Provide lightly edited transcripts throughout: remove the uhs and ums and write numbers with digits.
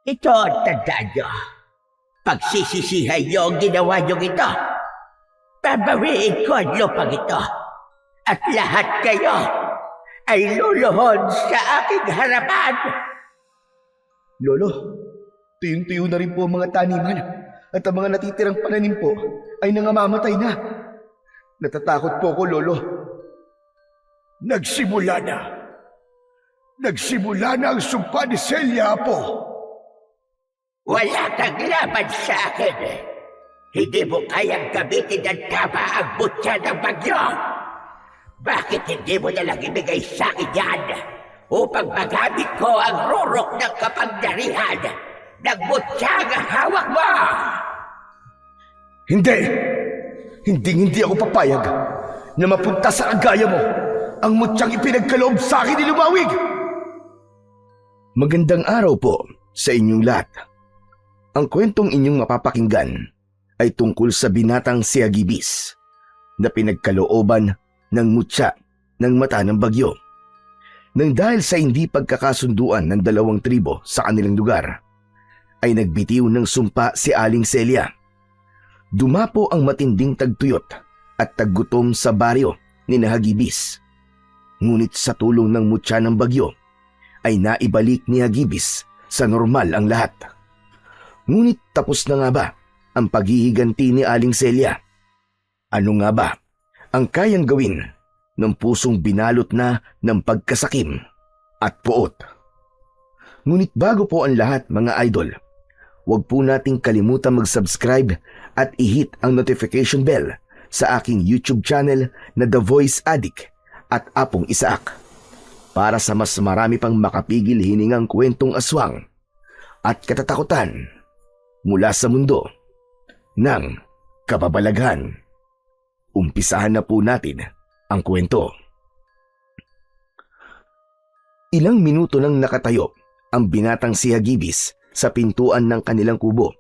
Ito ang tandaan nyo. Pagsisisihan nyo ang ginawa nyo ito. Babawiin ko ang lupang ito. At lahat kayo ay luluhod sa aking harapan. Lolo, tuyong-tuyo na rin po ang mga taniman at ang mga natitirang pananim po ay nangamamatay na. Natatakot po ko, Lolo. Nagsimula na. Nagsimula na ang sumpa ni Celia, Apo. Wala kang laban sa akin. Hindi mo kayang gamitin ng tama ang butya ng bagyo. Bakit hindi mo nalang ibigay sa akin yan upang magamit ko ang rurok ng kapangyarihan ng butyang hawak mo? Hindi! Hindi ako papayag na mapunta sa kagaya mo ang mutyang ipinagkaloob sa akin ni Lumawig! Magandang araw po sa inyong lahat. Ang kwentong inyong mapapakinggan ay tungkol sa binatang si Hagibis na pinagkalooban ng mutya ng mata ng bagyo. Nang dahil sa hindi pagkakasunduan ng dalawang tribo sa kanilang lugar, ay nagbitiw ng sumpa si Aling Celia. Dumapo ang matinding tagtuyot at taggutom sa baryo ni Hagibis. Ngunit sa tulong ng mutya ng bagyo, ay naibalik ni Hagibis sa normal ang lahat. Ngunit tapos na nga ba ang paghihiganti ni Aling Celia? Ano nga ba ang kayang gawin ng pusong binalot na ng pagkasakim at puot? Ngunit bago po ang lahat, mga idol, huwag po nating kalimutan mag-subscribe at i-hit ang notification bell sa aking YouTube channel na The Voice Addict at Apong Isaak para sa mas marami pang makapigil hiningang kwentong aswang at katatakutan mula sa mundo ng kababalaghan. Umpisahan na po natin ang kwento. Ilang minuto nang nakatayo ang binatang si Hagibis sa pintuan ng kanilang kubo.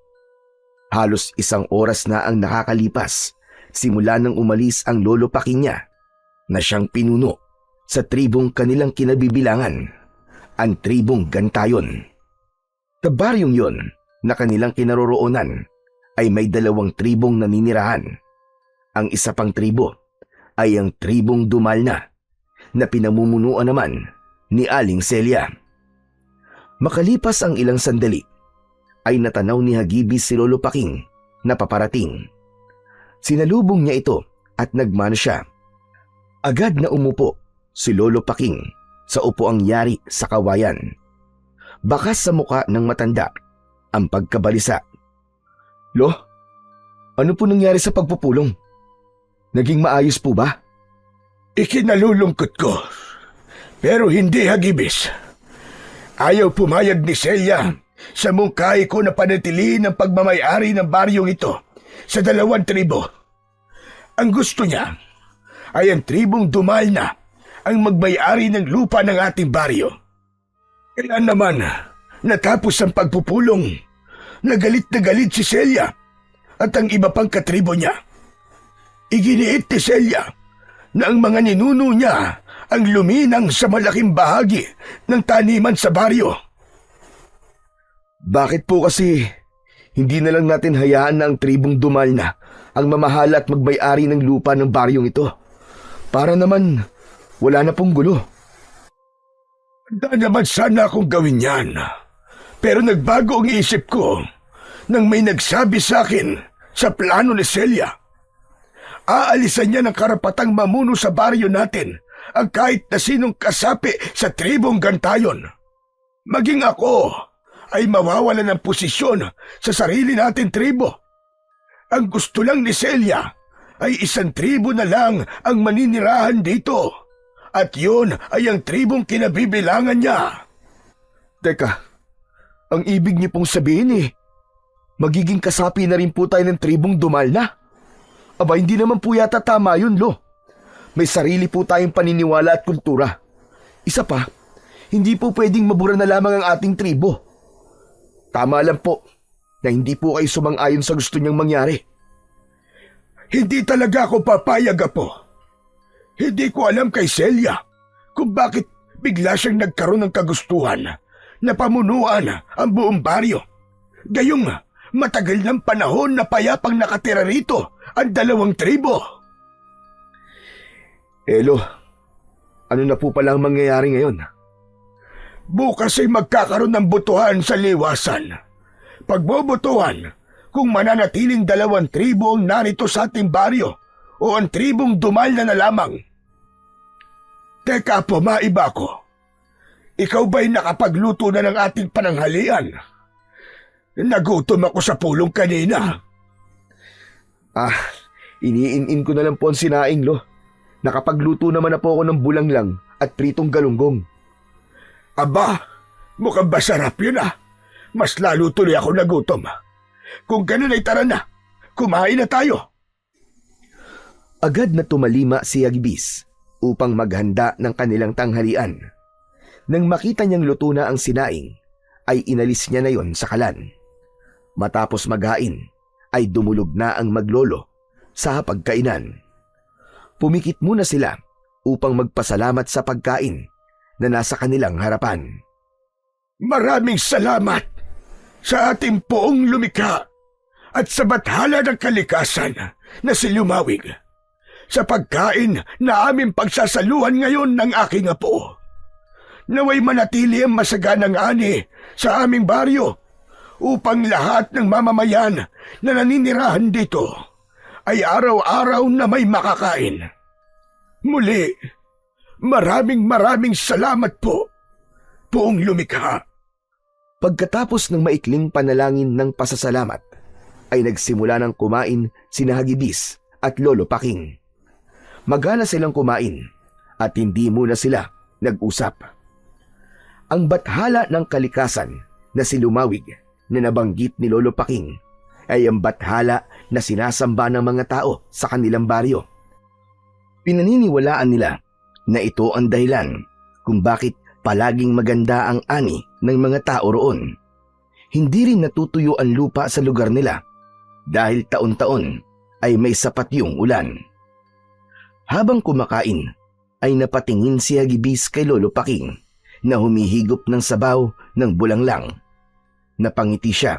Halos 1 oras na ang nakakalipas simula nang umalis ang lolo Paking niya na siyang pinuno sa tribong kanilang kinabibilangan, ang tribong Gantayon. Sa baryong yon na kanilang kinaroroonan ay may 2 tribong naninirahan. Ang isa pang tribo ay ang tribong Dumalna na pinamumunuan naman ni Aling Celia. Makalipas ang ilang sandali ay natanaw ni Hagibis si Lolo Paking na paparating. Sinalubong niya ito at nagmano siya. Agad na umupo si Lolo Paking sa upuang yari sa kawayan. Bakas sa muka ng matanda ang pagkabalisa. Lo, ano po nangyari sa pagpupulong? Naging maayos po ba? Ikinalulungkot ko. Pero hindi, Hagibis. Ayaw pumayag ni Celia sa mungkahi ko na panatilihin ang pagmamayari ng baryong ito sa 2 tribo. Ang gusto niya ay ang tribong Dumalna ang magmayari ng lupa ng ating baryo. Kaya naman, natapos ang pagpupulong, nagalit na galit si Celia at ang iba pang katribo niya. Iginiit ni Celia na ang mga ninuno niya ang luminang sa malaking bahagi ng taniman sa baryo. Bakit po kasi hindi na lang natin hayaan na ang tribong Dumalna ang mamahala at magmay-ari ng lupa ng baryong ito? Para naman wala na pong gulo. Handa naman sana akong gawin yan. Pero nagbago ang isip ko nang may nagsabi sa akin sa plano ni Celia. Aalisan niya ng karapatang mamuno sa baryo natin ang kahit na sinong kasapi sa tribong Gantayon. Maging ako ay mawawalan ng posisyon sa sarili natin tribo. Ang gusto lang ni Celia ay 1 tribo na lang ang maninirahan dito. At yun ay ang tribong kinabibilangan niya. Teka, ang ibig niyo pong sabihin magiging kasapi na rin po tayo ng tribong Dumalna? Aba, hindi naman po yata tama yun, Lo. May sarili po tayong paniniwala at kultura. Isa pa, hindi po pwedeng mabura na lamang ang ating tribo. Tama lang po na hindi po kayo sumang-ayon sa gusto niyang mangyari. Hindi talaga ako papayag, Apo. Hindi ko alam kay Celia kung bakit bigla siyang nagkaroon ng kagustuhan na pamunuan ang buong baryo. Gayong matagal ng panahon na payapang nakatira rito ang 2 tribo. Elo, ano na po pala ang mangyayari ngayon? Bukas ay magkakaroon ng botohan sa liwasan. Pagbobotohan kung mananatiling 2 tribo ang narito sa ating baryo o ang tribong dumalna na lamang. Teka po, maiba ko. Ikaw ba'y nakapagluto na ng ating pananghalian? Nagutom ako sa pulong kanina. Iniin-in ko na lang po ang sinaing, Lo. Nakapagluto naman na po ako ng bulanglang at pritong galunggong. Aba, mukhang masarap yun Mas lalo tuloy ako nagutom. Kung ganun ay tara na, kumain na tayo. Agad na tumalima si Agibis upang maghanda ng kanilang tanghalian. Nang makita niyang luto na ang sinaing, ay inalis niya na yon sa kalan. Matapos maghain, ay dumulog na ang maglolo sa pagkainan. Pumikit muna sila upang magpasalamat sa pagkain na nasa kanilang harapan. Maraming salamat sa ating poong lumikha at sa bathala ng kalikasan na si Lumawig sa pagkain na aming pagsasaluhan ngayon ng aking apo. Naway manatili ang masaganang ani sa aming baryo upang lahat ng mamamayan na naninirahan dito ay araw-araw na may makakain. Muli, maraming salamat po, poong lumikha. Pagkatapos ng maikling panalangin ng pasasalamat, ay nagsimula ng kumain sina Hagibis at Lolo Paking. Magana silang kumain at hindi muna sila nag-usap. Ang bathala ng kalikasan na si Lumawig na nabanggit ni Lolo Paking ay ang bathala na sinasamba ng mga tao sa kanilang baryo. Pinaniniwalaan nila na ito ang dahilan kung bakit palaging maganda ang ani ng mga tao roon. Hindi rin natutuyo ang lupa sa lugar nila dahil taon-taon ay may sapat yung ulan. Habang kumakain ay napatingin si Hagibis kay Lolo Paking na humihigop ng sabaw ng bulanglang. Napangiti siya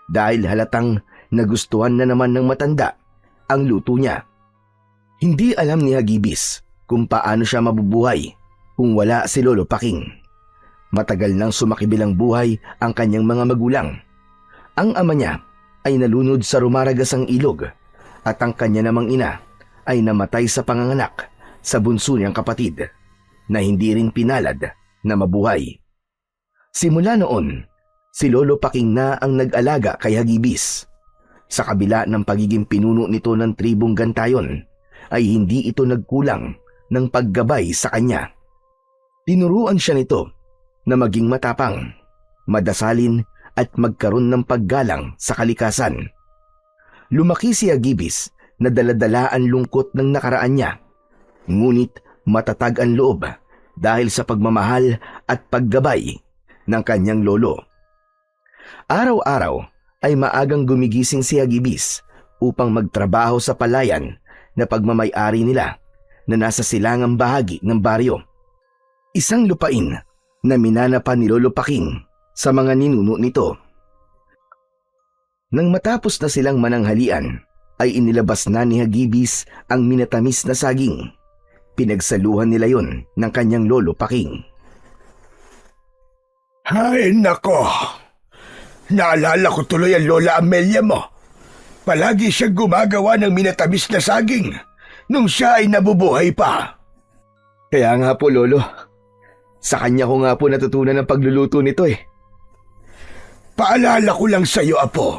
dahil halatang nagustuhan na naman ng matanda ang luto niya. Hindi alam ni Hagibis kung paano siya mabubuhay kung wala si Lolo Paking. Matagal nang sumakibilang buhay ang kanyang mga magulang. Ang ama niya ay nalunod sa rumaragasang ilog at ang kanya namang ina ay namatay sa panganganak sa bunso niyang kapatid na hindi rin pinalad na mabuhay. Simula noon, si Lolo Paking na ang nag-alaga kay Hagibis. Sa kabila ng pagiging pinuno nito ng tribong Gantayon, ay hindi ito nagkulang ng paggabay sa kanya. Tinuruan siya nito na maging matapang, madasalin at magkaroon ng paggalang sa kalikasan. Lumaki si Hagibis na daladala ang lungkot ng nakaraan niya, ngunit matatag ang loob dahil sa pagmamahal at paggabay ng kanyang lolo. Araw-araw ay maagang gumigising si Hagibis upang magtrabaho sa palayan na pagmamay-ari nila na nasa silangang bahagi ng baryo. Isang lupain na minanapa ni Lolo Paking sa mga ninuno nito. Nang matapos na silang mananghalian, ay inilabas na ni Hagibis ang minatamis na saging. Pinagsaluhan nila yon ng kanyang Lolo Paking. Ay nako, naalala ko tuloy ang Lola Amelia mo. Palagi siyang gumagawa ng minatamis na saging nung siya ay nabubuhay pa. Kaya nga po, Lolo. Sa kanya ko nga po natutunan ang pagluluto nito eh. Paalala ko lang sa iyo, Apo.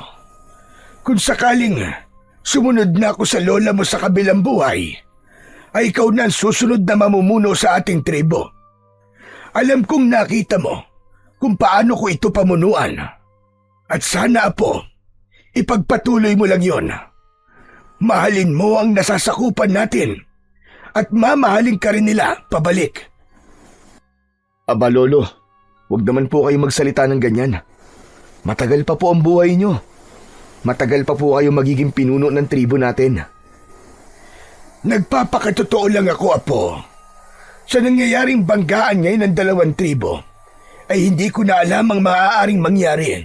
Kung sakaling sumunod na ako sa lola mo sa kabilang buhay, ay ikaw na ang susunod na mamumuno sa ating tribo. Alam kong nakita mo kung paano ko ito pamunuan. At sana, Apo, ipagpatuloy mo lang yon. Mahalin mo ang nasasakupan natin at mamahalin ka rin nila pabalik. Aba, Lolo, huwag naman po kayo magsalita ng ganyan. Matagal pa po ang buhay nyo. Matagal pa po kayo magiging pinuno ng tribo natin. Nagpapakatotoo lang ako, Apo. Sa nangyayaring banggaan ngayon ng 2 tribo, ay hindi ko na alam ang maaaring mangyari.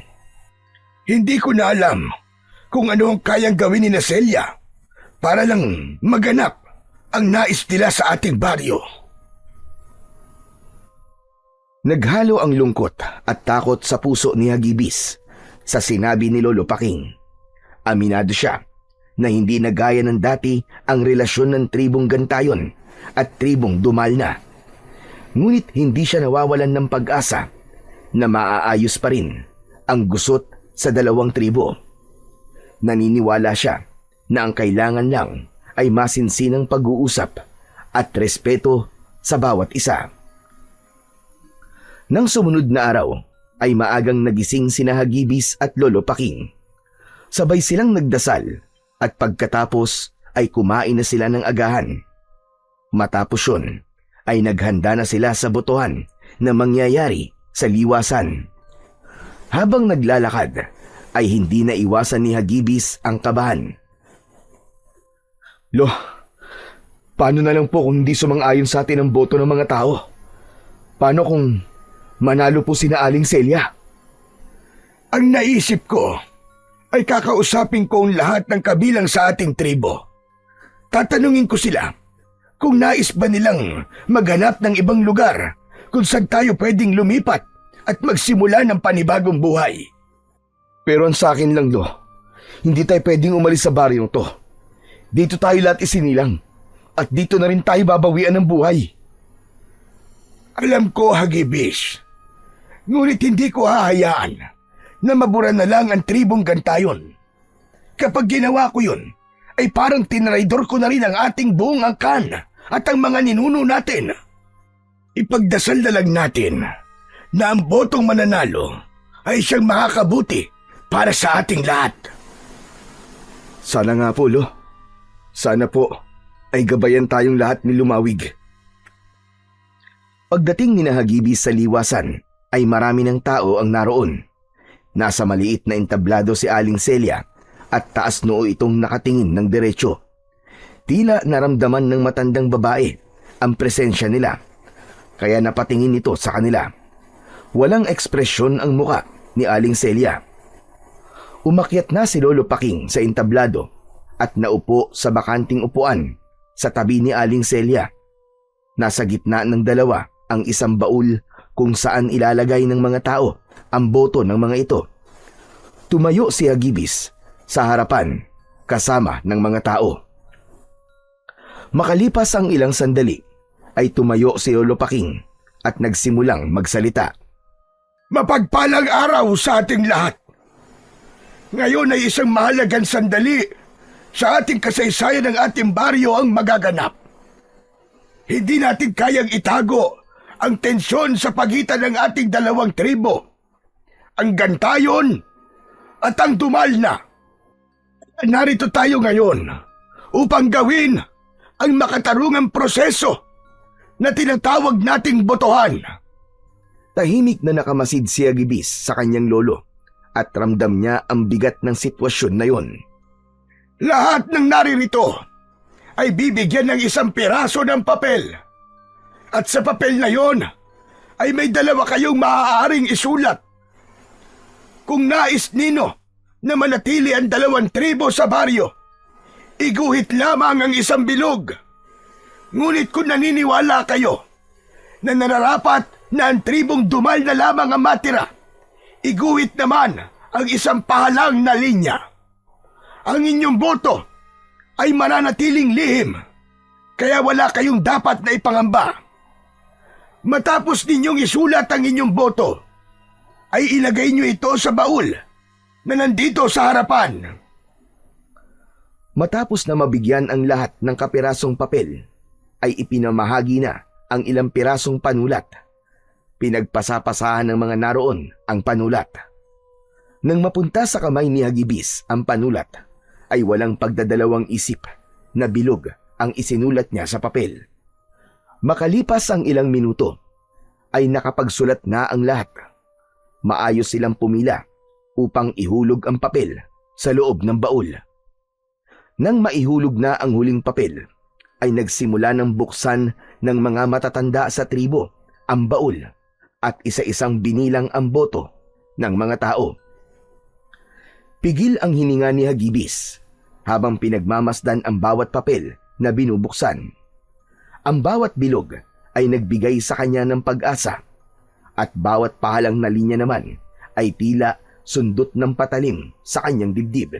Hindi ko na alam kung ano ang kayang gawin ni Celia para lang maganap ang nais nila sa ating baryo. Naghalo ang lungkot at takot sa puso ni Hagibis sa sinabi ni Lolo Paking. Aminado siya na hindi na gaya ng dati ang relasyon ng tribong Gantayon at tribong Dumalna. Ngunit hindi siya nawawalan ng pag-asa na maaayos pa rin ang gusot sa dalawang tribo. Naniniwala siya na ang kailangan lang ay masinsinang pag-uusap at respeto sa bawat isa. Nang sumunod na araw ay maagang nagising sina Hagibis at Lolo Paking. Sabay silang nagdasal at pagkatapos ay kumain na sila ng agahan. Matapos yun ay naghanda na sila sa botohan na mangyayari sa liwasan. Habang naglalakad ay hindi na iwasan ni Hagibis ang kabahan. Lo, paano na lang po kung hindi sumang-ayon sa atin ang boto ng mga tao? Paano kung manalo po sina Aling Celia? Ang naisip ko ay kakausapin ko ang lahat ng kabilang sa ating tribo. Tatanungin ko sila kung nais ba nilang maghanap ng ibang lugar kung saan tayo pwedeng lumipat at magsimula ng panibagong buhay. Pero ang sa akin lang, Lo, hindi tayo pwedeng umalis sa baryong to. Dito tayo lahat isinilang at dito na rin tayo babawian ng buhay. Alam ko, Hagibis. Ngunit hindi ko hahayaan na mabura na lang ang tribong Gantayon. Kapag ginawa ko yun, ay parang tinraidor ko na rin ang ating buong angkan at ang mga ninuno natin. Ipagdasal na lang natin na ang botong mananalo ay siyang makakabuti para sa ating lahat. Sana nga po, Lo. Sana po ay gabayan tayong lahat ni Lumawig. Pagdating ni Hagibis sa liwasan ay marami ng tao ang naroon. Nasa maliit na entablado si Aling Celia at taas noo itong nakatingin ng diretsyo. Tila naramdaman ng matandang babae ang presensya nila, kaya napatingin ito sa kanila. Walang ekspresyon ang muka ni Aling Celia. Umakyat na si Lolo Paking sa entablado at naupo sa bakanting upuan sa tabi ni Aling Celia. Nasa gitna ng dalawa ang isang baul kung saan ilalagay ng mga tao ang boto ng mga ito. Tumayo si Hagibis sa harapan kasama ng mga tao. Makalipas ang ilang sandali ay tumayo si Lolo Paking at nagsimulang magsalita. Mapagpalang araw sa ating lahat. Ngayon ay isang mahalagang sandali sa ating kasaysayan ng ating baryo ang magaganap. Hindi natin kayang itago ang tensyon sa pagitan ng ating dalawang tribo, ang Gantayon at ang Dumalna. Narito tayo ngayon upang gawin ang makatarungang proseso na tinatawag nating botohan. Tahimik na nakamasid si Hagibis sa kanyang lolo at ramdam niya ang bigat ng sitwasyon na yon. Lahat ng naririto ay bibigyan ng isang piraso ng papel. At sa papel na yon ay may dalawa kayong maaaring isulat. Kung nais nino na manatili ang dalawang tribo sa baryo, iguhit lamang ang isang bilog. Ngunit kung naniniwala kayo na nararapat na ang tribong Dumal na lamang ang matira, iguhit naman ang isang pahalang na linya. Ang inyong boto ay mananatiling lihim, kaya wala kayong dapat na ipangamba. Matapos ninyong isulat ang inyong boto, ay ilagay nyo ito sa baul na nandito sa harapan. Matapos na mabigyan ang lahat ng kapirasong papel, ay ipinamahagi na ang ilang pirasong panulat. Pinagpasapasahan ng mga naroon ang panulat. Nang mapunta sa kamay ni Hagibis ang panulat, ay walang pagdadalawang isip na bilog ang isinulat niya sa papel. Makalipas ang ilang minuto, ay nakapagsulat na ang lahat. Maayos silang pumila upang ihulog ang papel sa loob ng baul. Nang maihulog na ang huling papel, ay nagsimula ng buksan ng mga matatanda sa tribo ang baul at isa-isang binilang ang boto ng mga tao. Pigil ang hininga ni Hagibis habang pinagmamasdan ang bawat papel na binubuksan. Ang bawat bilog ay nagbigay sa kanya ng pag-asa at bawat pahalang na linya naman ay tila sundot ng patalim sa kanyang dibdib.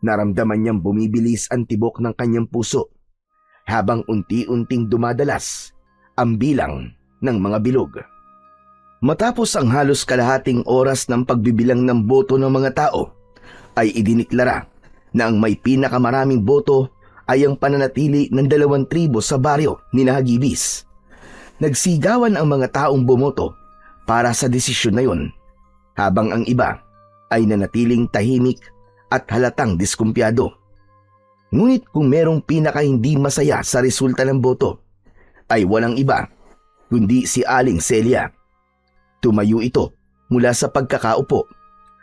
Naramdaman niyang bumibilis ang tibok ng kanyang puso habang unti-unting dumadalas ang bilang ng mga bilog. Matapos ang halos kalahating oras ng pagbibilang ng boto ng mga tao, ay idiniklara na ang may pinakamaraming boto ay ang pananatili ng 2 tribo sa baryo ni Hagibis. Nagsigawan ang mga taong bumoto para sa desisyon na yun, habang ang iba ay nanatiling tahimik at halatang diskumpiyado. Ngunit kung merong pinaka hindi masaya sa resulta ng boto, ay walang iba kundi si Aling Celia. Tumayo ito mula sa pagkakaupo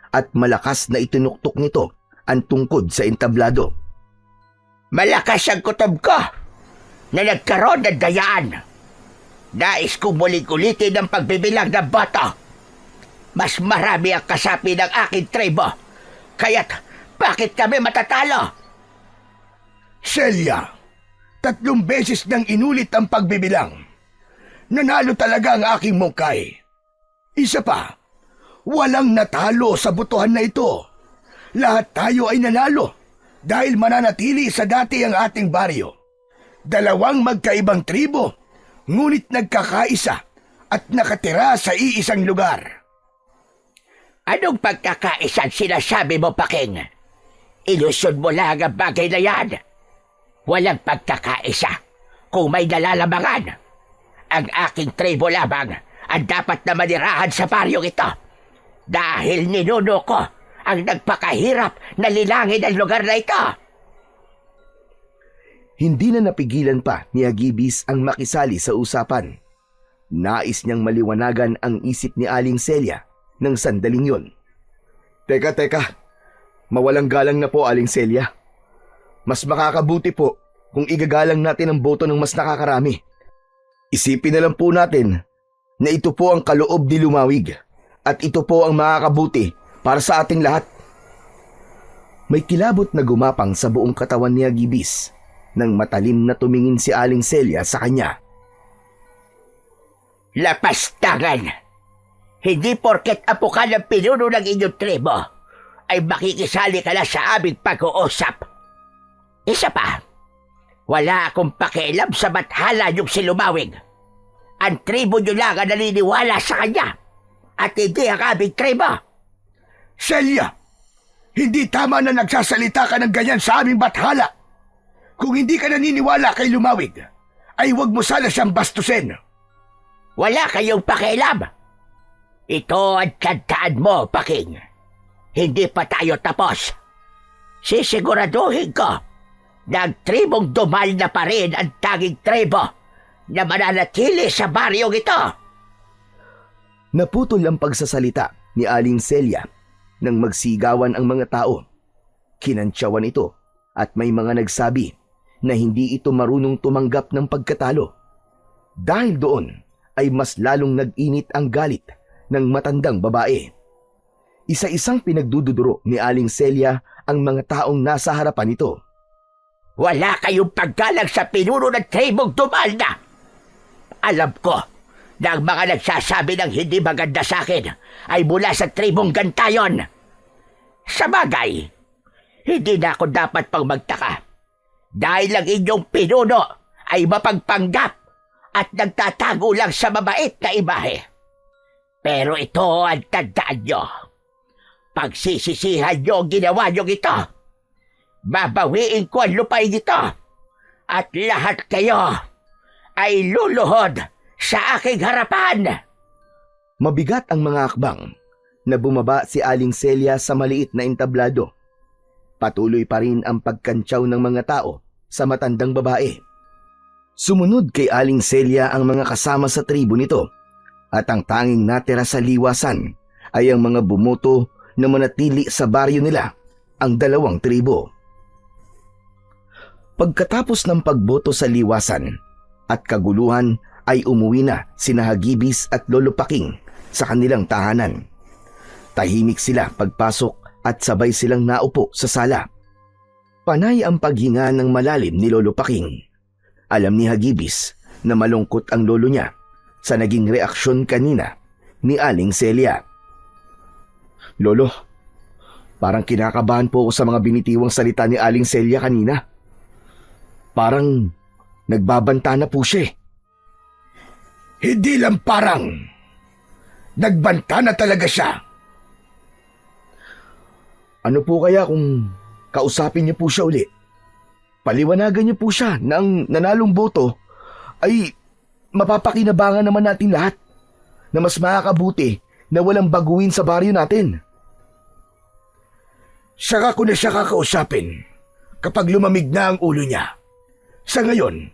at malakas na itinuktok nito ang tungkod sa entablado. Malakas ang kutob ko na nagkaroon ng dayaan. Nais kong muling ulitin ang pagbibilang ng boto. Mas marami ang kasapi ng aking tribo. Kaya't bakit kami matatalo? Celia, 3 beses nang inulit ang pagbibilang. Nanalo talaga ang aking mungkay. Isa pa, walang natalo sa botohan na ito. Lahat tayo ay nanalo dahil mananatili sa dati ang ating baryo. 2 magkaibang tribo, ngunit nagkakaisa at nakatira sa iisang lugar. Anong pagkakaisan sinasabi mo, Paking? Ilusyon mo lang ang bagay na yan. Walang pagkakaisa kung may nalalamangan. Ang aking tribo lamang ang dapat na manirahan sa baryong ito dahil ninuno ko ang nagpakahirap na lilangin ang lugar na ito. Hindi na napigilan pa ni Hagibis ang makisali sa usapan. Nais niyang maliwanagan ang isip ni Aling Celia ng sandaling yon. Teka, mawalang galang na po, Aling Celia. Mas makakabuti po kung igagalang natin ang boto ng mas nakakarami. Isipin na lang po natin na ito po ang kaloob ni Lumawig at ito po ang makakabuti para sa ating lahat. May kilabot na gumapang sa buong katawan ni Hagibis nang matalim na tumingin si Aling Celia sa kanya. Lapastangan! Hindi porket apo ka ng pinuno ng inyong tribo ay makikisali ka na sa aming pag-uusap. Isa pa, wala akong pakialam sa bathala yung si Lumawig. Ang tribo nyo lang ang naniniwala sa kanya at hindi ang aming tribo. Celia, hindi tama na nagsasalita ka ng ganyan sa aming bathala. Kung hindi ka naniniwala kay Lumawig, ay huwag mo sana siyang bastusin. Wala kayong pakialam. Ito ang tandaan mo, Paking. Hindi pa tayo tapos. Sisiguraduhin ko na ang tribong Dumal na pa rin ang tanging tribo na mananatili sa baryong ito. Naputol ang pagsasalita ni Aling Celia nang magsigawan ang mga tao. Kinantsawan ito at may mga nagsabi na hindi ito marunong tumanggap ng pagkatalo. Dahil doon ay mas lalong nag-init ang galit ng matandang babae. Isa-isang pinagdududuro ni Aling Celia ang mga taong nasa harapan nito. Wala kayong paggalang sa pinuno ng tribong Dumal na. Alam ko na ang mga nagsasabi ng hindi maganda sa akin ay mula sa tribong Gantayon. Sa bagay, hindi na ako dapat pang magtaka dahil ang inyong pinuno ay mapagpanggap at nagtatago lang sa mabait na imahe. Pero ito ang tandaan nyo. Pagsisisihan nyo ang ginawa nyo ito. Babawiin ko ang lupain ito at lahat kayo ay luluhod sa aking harapan. Mabigat ang mga akbang na bumaba si Aling Celia sa maliit na entablado. Patuloy pa rin ang pagkantsaw ng mga tao sa matandang babae. Sumunod kay Aling Celia ang mga kasama sa tribo nito at ang tanging natira sa liwasan ay ang mga bumoto na manatili sa baryo nila, ang 2 tribo. Pagkatapos ng pagboto sa liwasan at kaguluhan ay umuwi na sina Hagibis at Lolo Paking sa kanilang tahanan. Tahimik sila pagpasok at sabay silang naupo sa sala. Panay ang paghinga ng malalim ni Lolo Paking. Alam ni Hagibis na malungkot ang lolo niya sa naging reaksyon kanina ni Aling Celia. Lolo, parang kinakabahan po ako sa mga binitiwang salita ni Aling Celia kanina. Parang nagbabanta na po siya. Hindi lang parang. Nagbanta na talaga siya. Ano po kaya kung kausapin niyo po siya uli? Paliwanagan niyo po siya na ang nanalong boto ay mapapakinabangan naman natin lahat, na mas makakabuti na walang baguhin sa baryo natin. Saka ko na siya kakausapin kapag lumamig na ang ulo niya. Sa ngayon,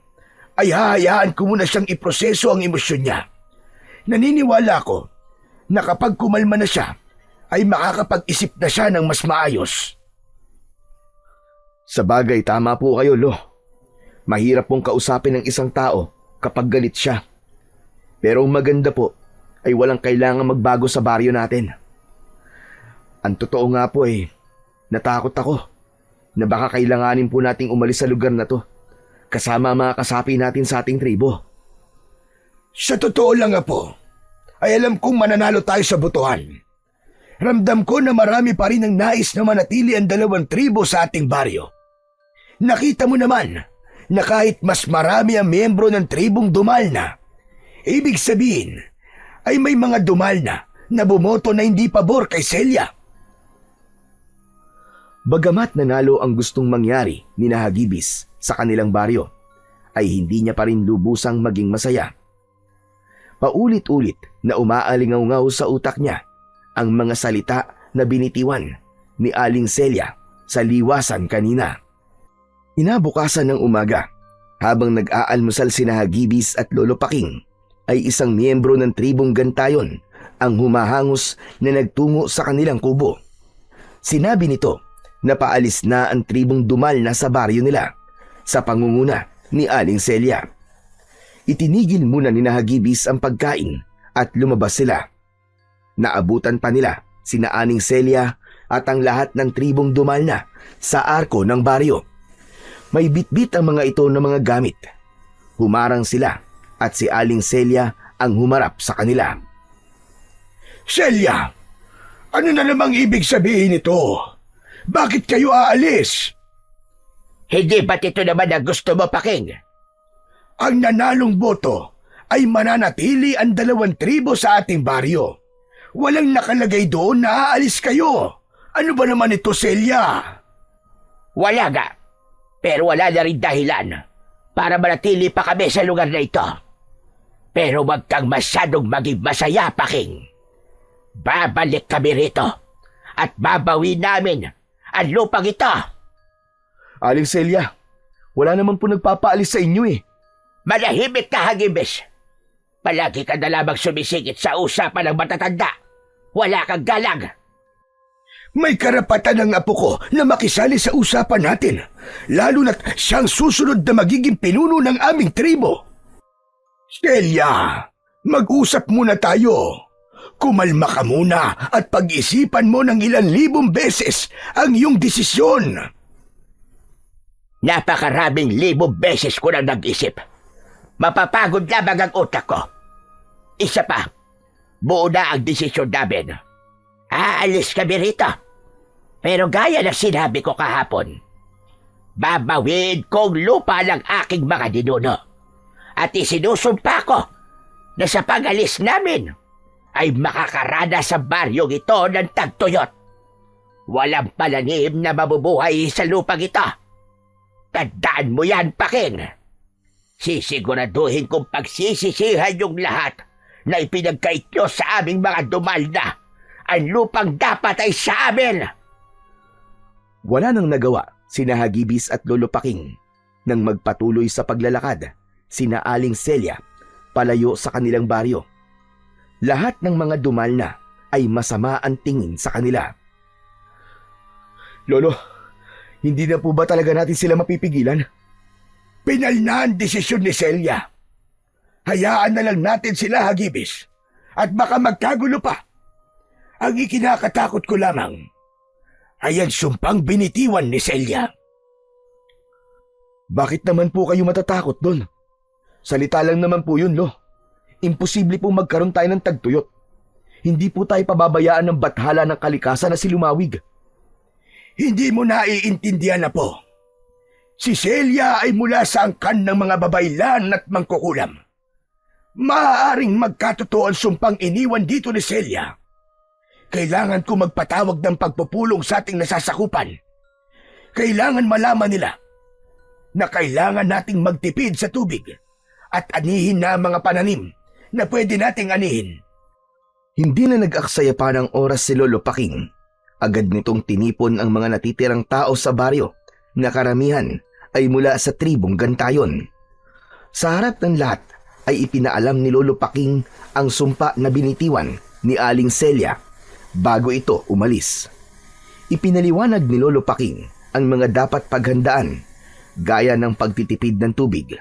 ay hahayaan ko muna siyang iproseso ang emosyon niya. Naniniwala ko na kapag kumalma na siya, ay makakapag-isip na siya ng mas maayos. Sa bagay, tama po kayo, Lo. Mahirap pong kausapin ng isang tao kapag galit siya. Pero ang maganda po ay walang kailangan magbago sa baryo natin. Ang totoo nga po natakot ako na baka kailanganin po nating umalis sa lugar na to kasama mga kasapi natin sa ating tribo. Sa totoo lang, Apo, ay alam kong mananalo tayo sa butuhan. Ramdam ko na marami pa rin ang nais na manatili ang 2 tribo sa ating baryo. Nakita mo naman na kahit mas marami ang miyembro ng tribong Dumalna, ibig sabihin ay may mga Dumalna na bumoto na hindi pabor kay Celia. Bagamat nanalo ang gustong mangyari ni Hagibis sa kanilang baryo, ay hindi niya pa rin lubusang maging masaya. Paulit-ulit na umaalingaw-ngaw sa utak niya ang mga salita na binitiwan ni Aling Celia sa liwasan kanina. Inabukasan ng umaga, habang nag-aalmusal sina Hagibis at Lolo Paking, ay isang miyembro ng tribong Gantayon ang humahangos na nagtungo sa kanilang kubo. Sinabi nito na paalis na ang tribong Dumalna sa baryo nila sa pangunguna ni Aling Celia. Itinigil muna ni Hagibis ang pagkain at lumabas sila. Naabutan pa nila sina Aling Celia at ang lahat ng tribong Dumalna sa arko ng baryo. May bitbit ang mga ito ng mga gamit. Humarang sila at si Aling Celia ang humarap sa kanila. Celia, ano na namang ibig sabihin ito? Bakit kayo aalis? Hindi ba't ito naman ang gusto mo, Paking? Ang nanalong boto ay mananatili ang 2 tribo sa ating baryo. Walang nakalagay doon na aalis kayo. Ano ba naman ito, Celia? Wala nga. Pero wala na rin dahilan para manatili pa kami sa lugar na ito. Pero wag kang masyadong maging masaya, Paking. Babalik kami rito at babawi namin ang lupang ito. Aling Celia, wala naman po nagpapaalis sa inyo Manahimik ka, Hagibis. Palagi ka na lamang sumisigit sa usapan ng matatanda. Wala kang galang. May karapatan ng apo ko na makisali sa usapan natin, lalo na't siyang susunod na magiging pinuno ng aming tribo. Celia, mag-usap muna tayo. Kumalma ka muna at pag-isipan mo ng 1,000 beses ang iyong desisyon. Napakaraming 1,000 beses ko na nag-isip. Mapapagod lamang ang utak ko. Isa pa, buo na ang desisyon namin. Aalis kami rito. Pero gaya na sinabi ko kahapon, babawin kong lupa ng aking mga ninuno. At isinusumpa ko na sa pag-alis namin ay makakarana sa baryong ito ng tagtuyot. Walang palanim na mabubuhay sa lupang ito. Tandaan mo yan, Paking. Sisiguraduhin kong pagsisisihan yung lahat na ipinagkait nyo sa aming mga Dumalna. Ang lupang dapat ay sa amin. Wala nang nagawa sina Hagibis at Lolo Paking nang magpatuloy sa paglalakad sina Aling Celia palayo sa kanilang baryo. Lahat ng mga Dumalna ay masama ang tingin sa kanila. Lolo, hindi na po ba talaga natin sila mapipigilan? Pinal na ang desisyon ni Celia. Hayaan na lang natin sila, Hagibis. At baka magkagulo pa. Ang ikinakatakot ko lamang ay ang sumpang binitiwan ni Celia. Bakit naman po kayo matatakot doon? Salita lang naman po yun, Lo. Imposible po magkaroon tayo ng tagtuyot. Hindi po tayo pababayaan ng bathala ng kalikasan na si Lumawig. Hindi mo naiintindihan na po. Si Celia ay mula sa angkan ng mga babaylan at mangkukulam. Maaaring magkatotoo ang sumpang iniwan dito ni Celia. Kailangan ko magpatawag ng pagpupulong sa ating nasasakupan. Kailangan malaman nila na kailangan nating magtipid sa tubig at anihin na ang mga pananim na pwede nating anihin. Hindi na nag-aksaya pa ng oras si Lolo Paking. Agad nitong tinipon ang mga natitirang tao sa baryo na karamihan ay mula sa tribong Gantayon. Sa harap ng lahat ay ipinaalam ni Lolo Paking ang sumpa na binitiwan ni Aling Celia bago ito umalis. Ipinaliwanag ni Lolo Paking ang mga dapat paghandaan gaya ng pagtitipid ng tubig,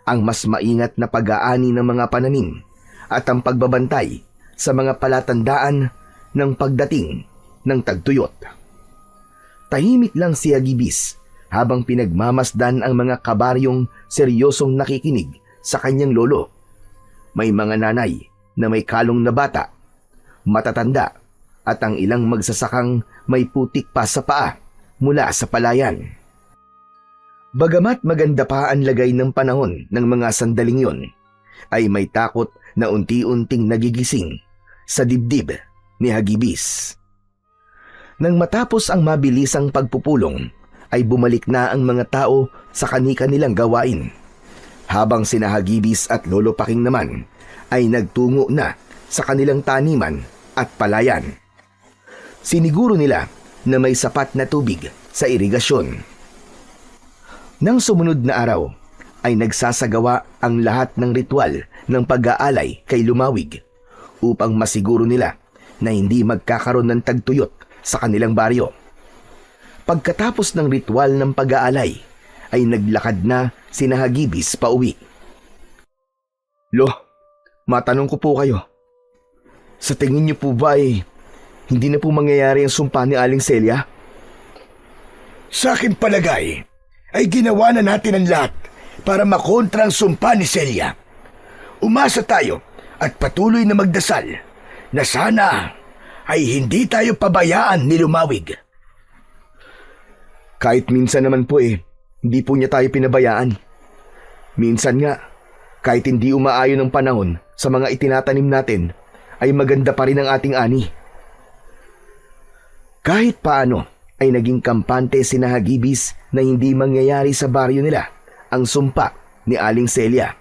ang mas maingat na pag-aani ng mga pananim at ang pagbabantay sa mga palatandaan ng pagdating ng tagtuyot. Tahimik lang si Hagibis habang pinagmamasdan ang mga kabaryong seryosong nakikinig sa kanyang lolo. May mga nanay na may kalong na bata, matatanda at ang ilang magsasakang may putik pa sa paa mula sa palayan. Bagamat maganda pa ang lagay ng panahon ng mga sandaling yon, ay may takot na unti-unting nagigising sa dibdib ni Hagibis. Nang matapos ang mabilisang pagpupulong, ay bumalik na ang mga tao sa kani-kanilang gawain, habang sina Hagibis at Lolo Paking naman ay nagtungo na sa kanilang taniman at palayan. Siniguro nila na may sapat na tubig sa irigasyon. Nang sumunod na araw, ay nagsasagawa ang lahat ng ritual ng pag-aalay kay Lumawig upang masiguro nila na hindi magkakaroon ng tagtuyot sa kanilang baryo. Pagkatapos ng ritual ng pag-aalay, ay naglakad na sina Hagibis pauwi. Lo, matanong ko po kayo. Sa tingin niyo po ba ay hindi na po mangyayari ang sumpa ni Aling Celia? Sa aking palagay, ay ginawa na natin ang lahat para makontra ang sumpa ni Celia. Umasa tayo at patuloy na magdasal na sana ay hindi tayo pabayaan ni Lumawig. Kahit minsan naman po hindi po niya tayo pinabayaan. Minsan nga, kahit hindi umaayon ang panahon sa mga itinatanim natin, ay maganda pa rin ang ating ani. Kahit paano, ay naging kampante sina Hagibis na hindi mangyayari sa baryo nila ang sumpa ni Aling Celia.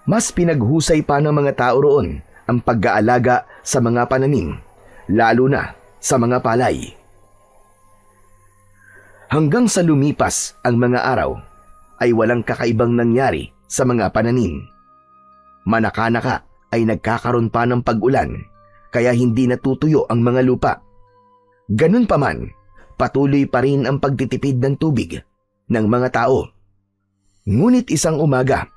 Mas pinaghusay pa ng mga tao roon ang pag-aalaga sa mga pananim, lalo na sa mga palay. Hanggang sa lumipas ang mga araw, ay walang kakaibang nangyari sa mga pananim. Manaka-naka ay nagkakaroon pa ng pag-ulan, kaya hindi natutuyo ang mga lupa. Ganun pa man, patuloy pa rin ang pagtitipid ng tubig ng mga tao. Ngunit isang umaga,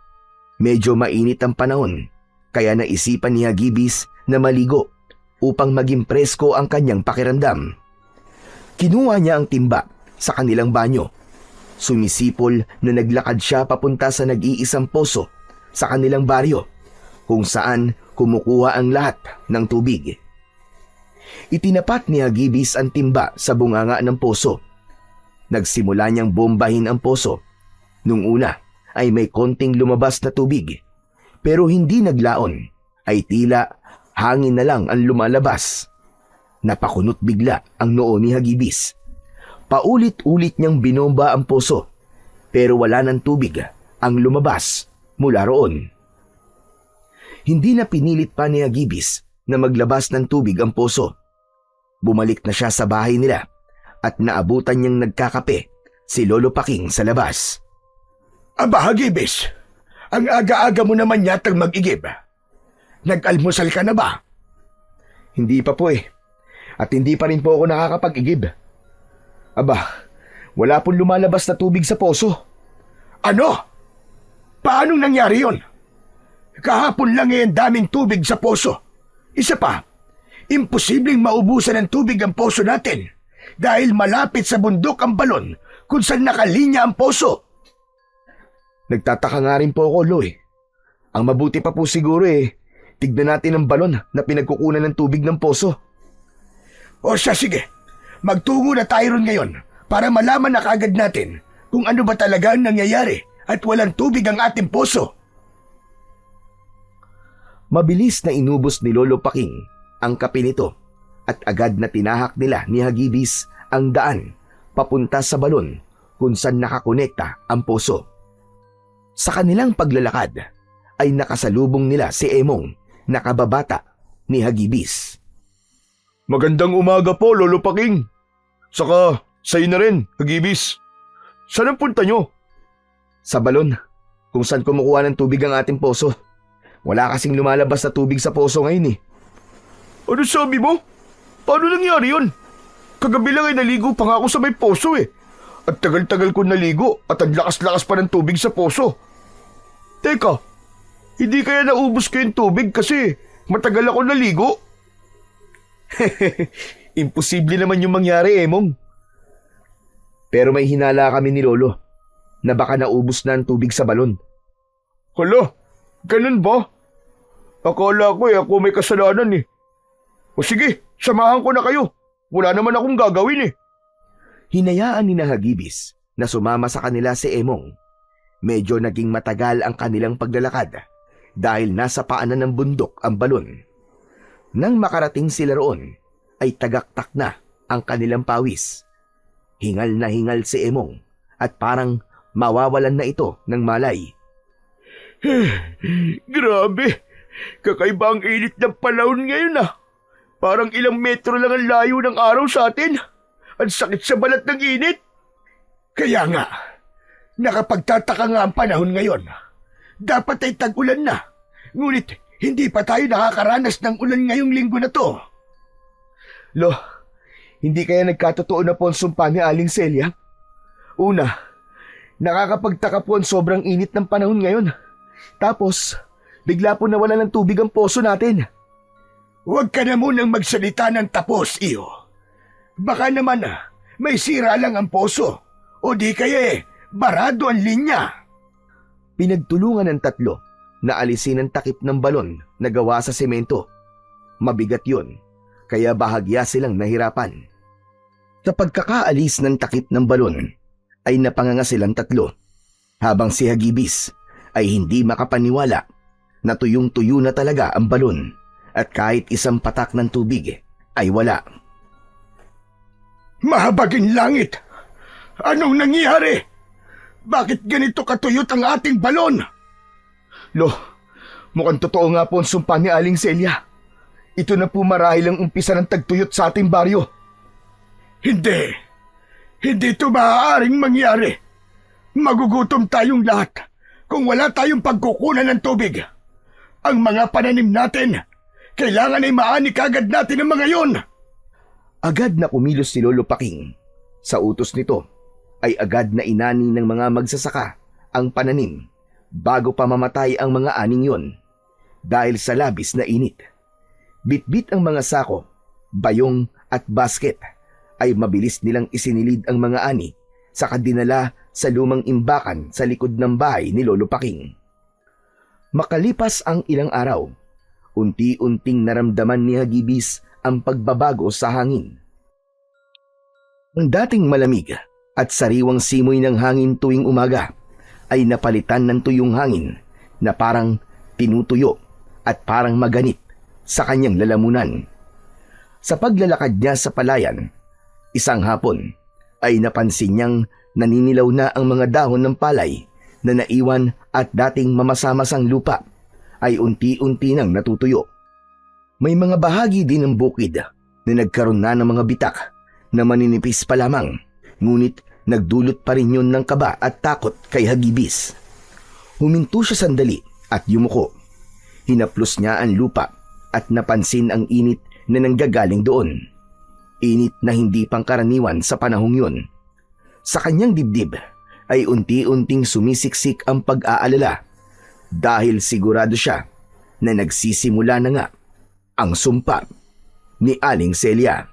medyo mainit ang panahon, kaya naisipan ni Hagibis na maligo upang maging presko ang kanyang pakiramdam. Kinuha niya ang timba sa kanilang banyo. Sumisipol na naglakad siya papunta sa nag-iisang poso sa kanilang baryo, kung saan kumukuha ang lahat ng tubig. Itinapat ni Hagibis ang timba sa bunganga ng poso. Nagsimula niyang bombahin ang poso. Nung una ay may konting lumabas na tubig, pero hindi naglaon, ay tila hangin na lang ang lumalabas. Napakunot bigla ang noo ni Hagibis. Paulit-ulit niyang binomba ang poso, pero wala ng tubig ang lumabas mula roon. Hindi na pinilit pa ni Hagibis na maglabas ng tubig ang poso. Bumalik na siya sa bahay nila at naabutan niyang nagkakape si Lolo Paking sa labas. Aba, Hagibis, ang aga-aga mo naman yatang mag-igib. Nag-almusal ka na ba? Hindi pa po at hindi pa rin po ako nakakapag-igib. Aba, wala pong lumalabas na tubig sa poso. Ano? Paanong nangyari yon? Kahapon lang ang daming tubig sa poso. Isa pa, imposibleng maubusan ng tubig ang poso natin dahil malapit sa bundok ang balon kung saan nakalinya ang poso. Nagtataka nga rin po ako, Lo eh. Ang mabuti pa po siguro tignan natin ang balon na pinagkukunan ng tubig ng poso. O siya, sige. Magtungo na tayo ron ngayon para malaman na kaagad natin kung ano ba talaga ang nangyayari at walang tubig ang ating poso. Mabilis na inubos ni Lolo Paking ang kape nito at agad na tinahak nila ni Hagibis ang daan papunta sa balon kung saan nakakonekta ang poso. Sa kanilang paglalakad ay nakasalubong nila si Emong na kababata ni Hagibis. Magandang umaga po, Lolo Paking. Saka, sa'yo na rin, Hagibis. Saan ang punta nyo? Sa balon kung saan kumukuha ng tubig ang ating poso. Wala kasing lumalabas na tubig sa poso ngayon eh. Ano sabi mo? Paano nangyari yun? Kagabi lang ay naligo pa nga ako sa may poso eh. At tagal-tagal ko naligo at ang lakas-lakas pa ng tubig sa poso. Teka, hindi kaya naubos ko yung tubig kasi matagal ako naligo? Imposible naman yung mangyari, Emong. Pero may hinala kami ni Lolo na baka naubos na ang tubig sa balon. Hala, ganun ba? Akala ko ako may kasalanan eh. O sige, samahan ko na kayo. Wala naman akong gagawin eh. Hinayaan ni Hagibis na sumama sa kanila si Emong. Medyo naging matagal ang kanilang paglalakad dahil nasa paanan ng bundok ang balon. Nang makarating sila roon, ay tagaktak na ang kanilang pawis. Hingal na hingal si Emong at parang mawawalan na ito ng malay. Grabe, kakaiba ang init ng panahon ngayon ah. Parang ilang metro lang ang layo ng araw sa atin. Ang sakit sa balat ng init. Kaya nga, nakapagtataka nga ang panahon ngayon. Dapat ay tag-ulan na. Ngunit hindi pa tayo nakakaranas ng ulan ngayong linggo na to. Lo, hindi kaya nagkatotoo na po ang sumpa ni Aling Celia? Una, nakakapagtaka po ang sobrang init ng panahon ngayon. Tapos, bigla po nawala ng tubig ang poso natin. Huwag ka na munang magsalita ng tapos, iyo. Baka naman may sira lang ang poso. O di kaya barado ang linya. Pinagtulungan ng tatlo na alisin ang takip ng balon na gawa sa semento. Mabigat yun, kaya bahagya silang nahirapan. Sa pagkakaalis ng takip ng balon, ay napanganga silang tatlo. Habang si Hagibis ay hindi makapaniwala na tuyong-tuyo na talaga ang balon at kahit isang patak ng tubig ay wala. Mahabagin langit! Anong nangyari? Bakit ganito katuyot ang ating balon? Lo, mukhang totoo nga po ang sumpa ni Aling Celia. Ito na po marahil ang umpisa ng tagtuyot sa ating baryo. Hindi. Hindi ito maaaring mangyari. Magugutom tayong lahat kung wala tayong pagkukunan ng tubig. Ang mga pananim natin, kailangan ay maani kagad natin ang mga yon. Agad na kumilos si Lolo Paking. Sa utos nito ay agad na inani ng mga magsasaka ang pananim bago pa mamatay ang mga aning yon dahil sa labis na init. Bitbit ang mga sako, bayong at basket ay mabilis nilang isinilid ang mga ani saka dinala sa lumang imbakan sa likod ng bahay ni Lolo Paking. Makalipas ang ilang araw, unti-unting naramdaman ni Hagibis ang pagbabago sa hangin. Ang dating malamig at sariwang simoy ng hangin tuwing umaga ay napalitan ng tuyong hangin na parang tinutuyo at parang maganit sa kanyang lalamunan. Sa paglalakad niya sa palayan, isang hapon ay napansin niyang naninilaw na ang mga dahon ng palay na naiwan at dating mamasamasang lupa ay unti-unti nang natutuyo. May mga bahagi din ng bukid na nagkaroon na ng mga bitak na maninipis pa lamang, ngunit nagdulot pa rin yun ng kaba at takot kay Hagibis. Huminto siya sandali at yumuko. Hinaplos niya ang lupa at napansin ang init na nanggagaling doon. Init na hindi pangkaraniwan sa panahong yun. Sa kanyang dibdib ay unti-unting sumisiksik ang pag-aalala dahil sigurado siya na nagsisimula na nga ang sumpa ni Aling Celia.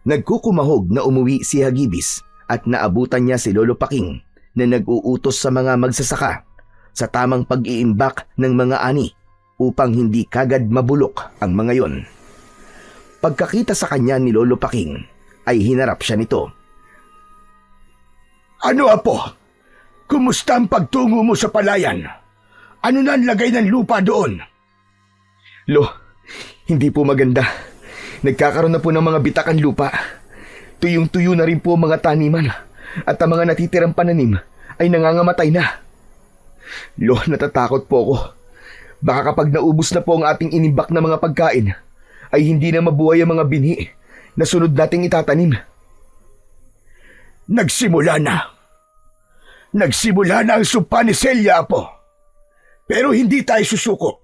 Nagkukumahog na umuwi si Hagibis at naabutan niya si Lolo Paking na nag-uutos sa mga magsasaka sa tamang pag-iimbak ng mga ani upang hindi kagad mabulok ang mga yon. Pagkakita sa kanya ni Lolo Paking ay hinarap siya nito. Ano apo? Kumusta ang pagtungo mo sa palayan? Ano na ang lagay ng lupa doon? Lo, hindi po maganda. Nagkakaroon na po ng mga bitakan lupa. Tuyong-tuyo na rin po ang mga taniman at ang mga natitirang pananim ay nangangamatay na. Lo, natatakot po ako. Baka kapag naubos na po ang ating inimbak na mga pagkain, ay hindi na mabuhay ang mga binhi na sunod nating itatanim. Nagsimula na. Nagsimula na ang sumpa ni Celia, apo. Pero hindi tayo susuko.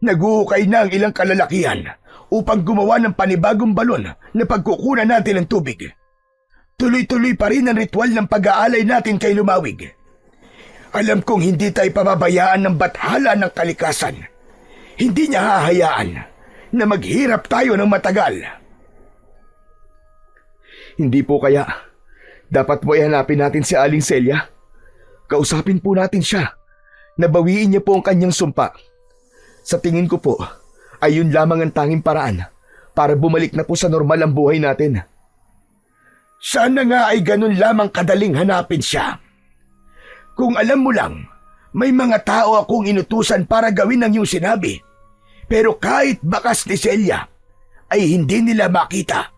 Naguhukay na ang ilang kalalakihan upang gumawa ng panibagong balon na pagkukunan natin ng tubig. Tuloy-tuloy pa rin ang ritual ng pag-aalay natin kay Lumawig. Alam kong hindi tayo pababayaan ng bathala ng kalikasan. Hindi niya hahayaan na maghirap tayo ng matagal. Hindi po kaya. Dapat po ihanapin natin si Aling Celia. Kausapin po natin siya. Nabawiin niya po ang kanyang sumpa. Sa tingin ko po, ay yun lamang ang tanging paraan para bumalik na po sa normal ang buhay natin. Sana nga ay ganun lamang kadaling hanapin siya. Kung alam mo lang, may mga tao akong inutusan para gawin ang iyong sinabi. Pero kahit bakas ni Celia, ay hindi nila makita.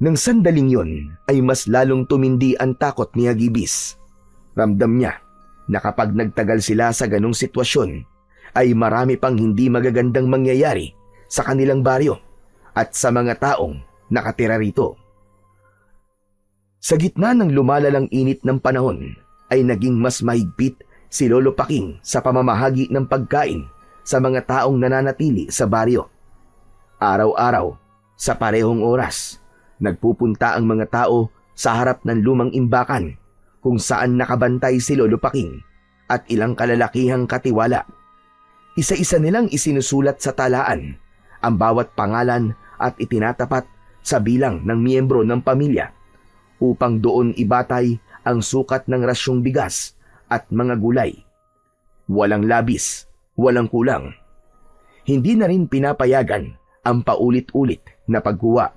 Nang sandaling yon ay mas lalong tumindi ang takot ni Hagibis. Ramdam niya na kapag nagtagal sila sa ganong sitwasyon, ay marami pang hindi magagandang mangyayari sa kanilang baryo at sa mga taong nakatira rito. Sa gitna ng lumalalang init ng panahon, ay naging mas mahigpit si Lolo Paking sa pamamahagi ng pagkain sa mga taong nananatili sa baryo. Araw-araw, sa parehong oras, nagpupunta ang mga tao sa harap ng lumang imbakan kung saan nakabantay si Lolo Paking at ilang kalalakihang katiwala. Isa-isa nilang isinusulat sa talaan ang bawat pangalan at itinatapat sa bilang ng miyembro ng pamilya upang doon ibatay ang sukat ng rasyong bigas at mga gulay. Walang labis, walang kulang. Hindi na rin pinapayagan ang paulit-ulit na pagkuha.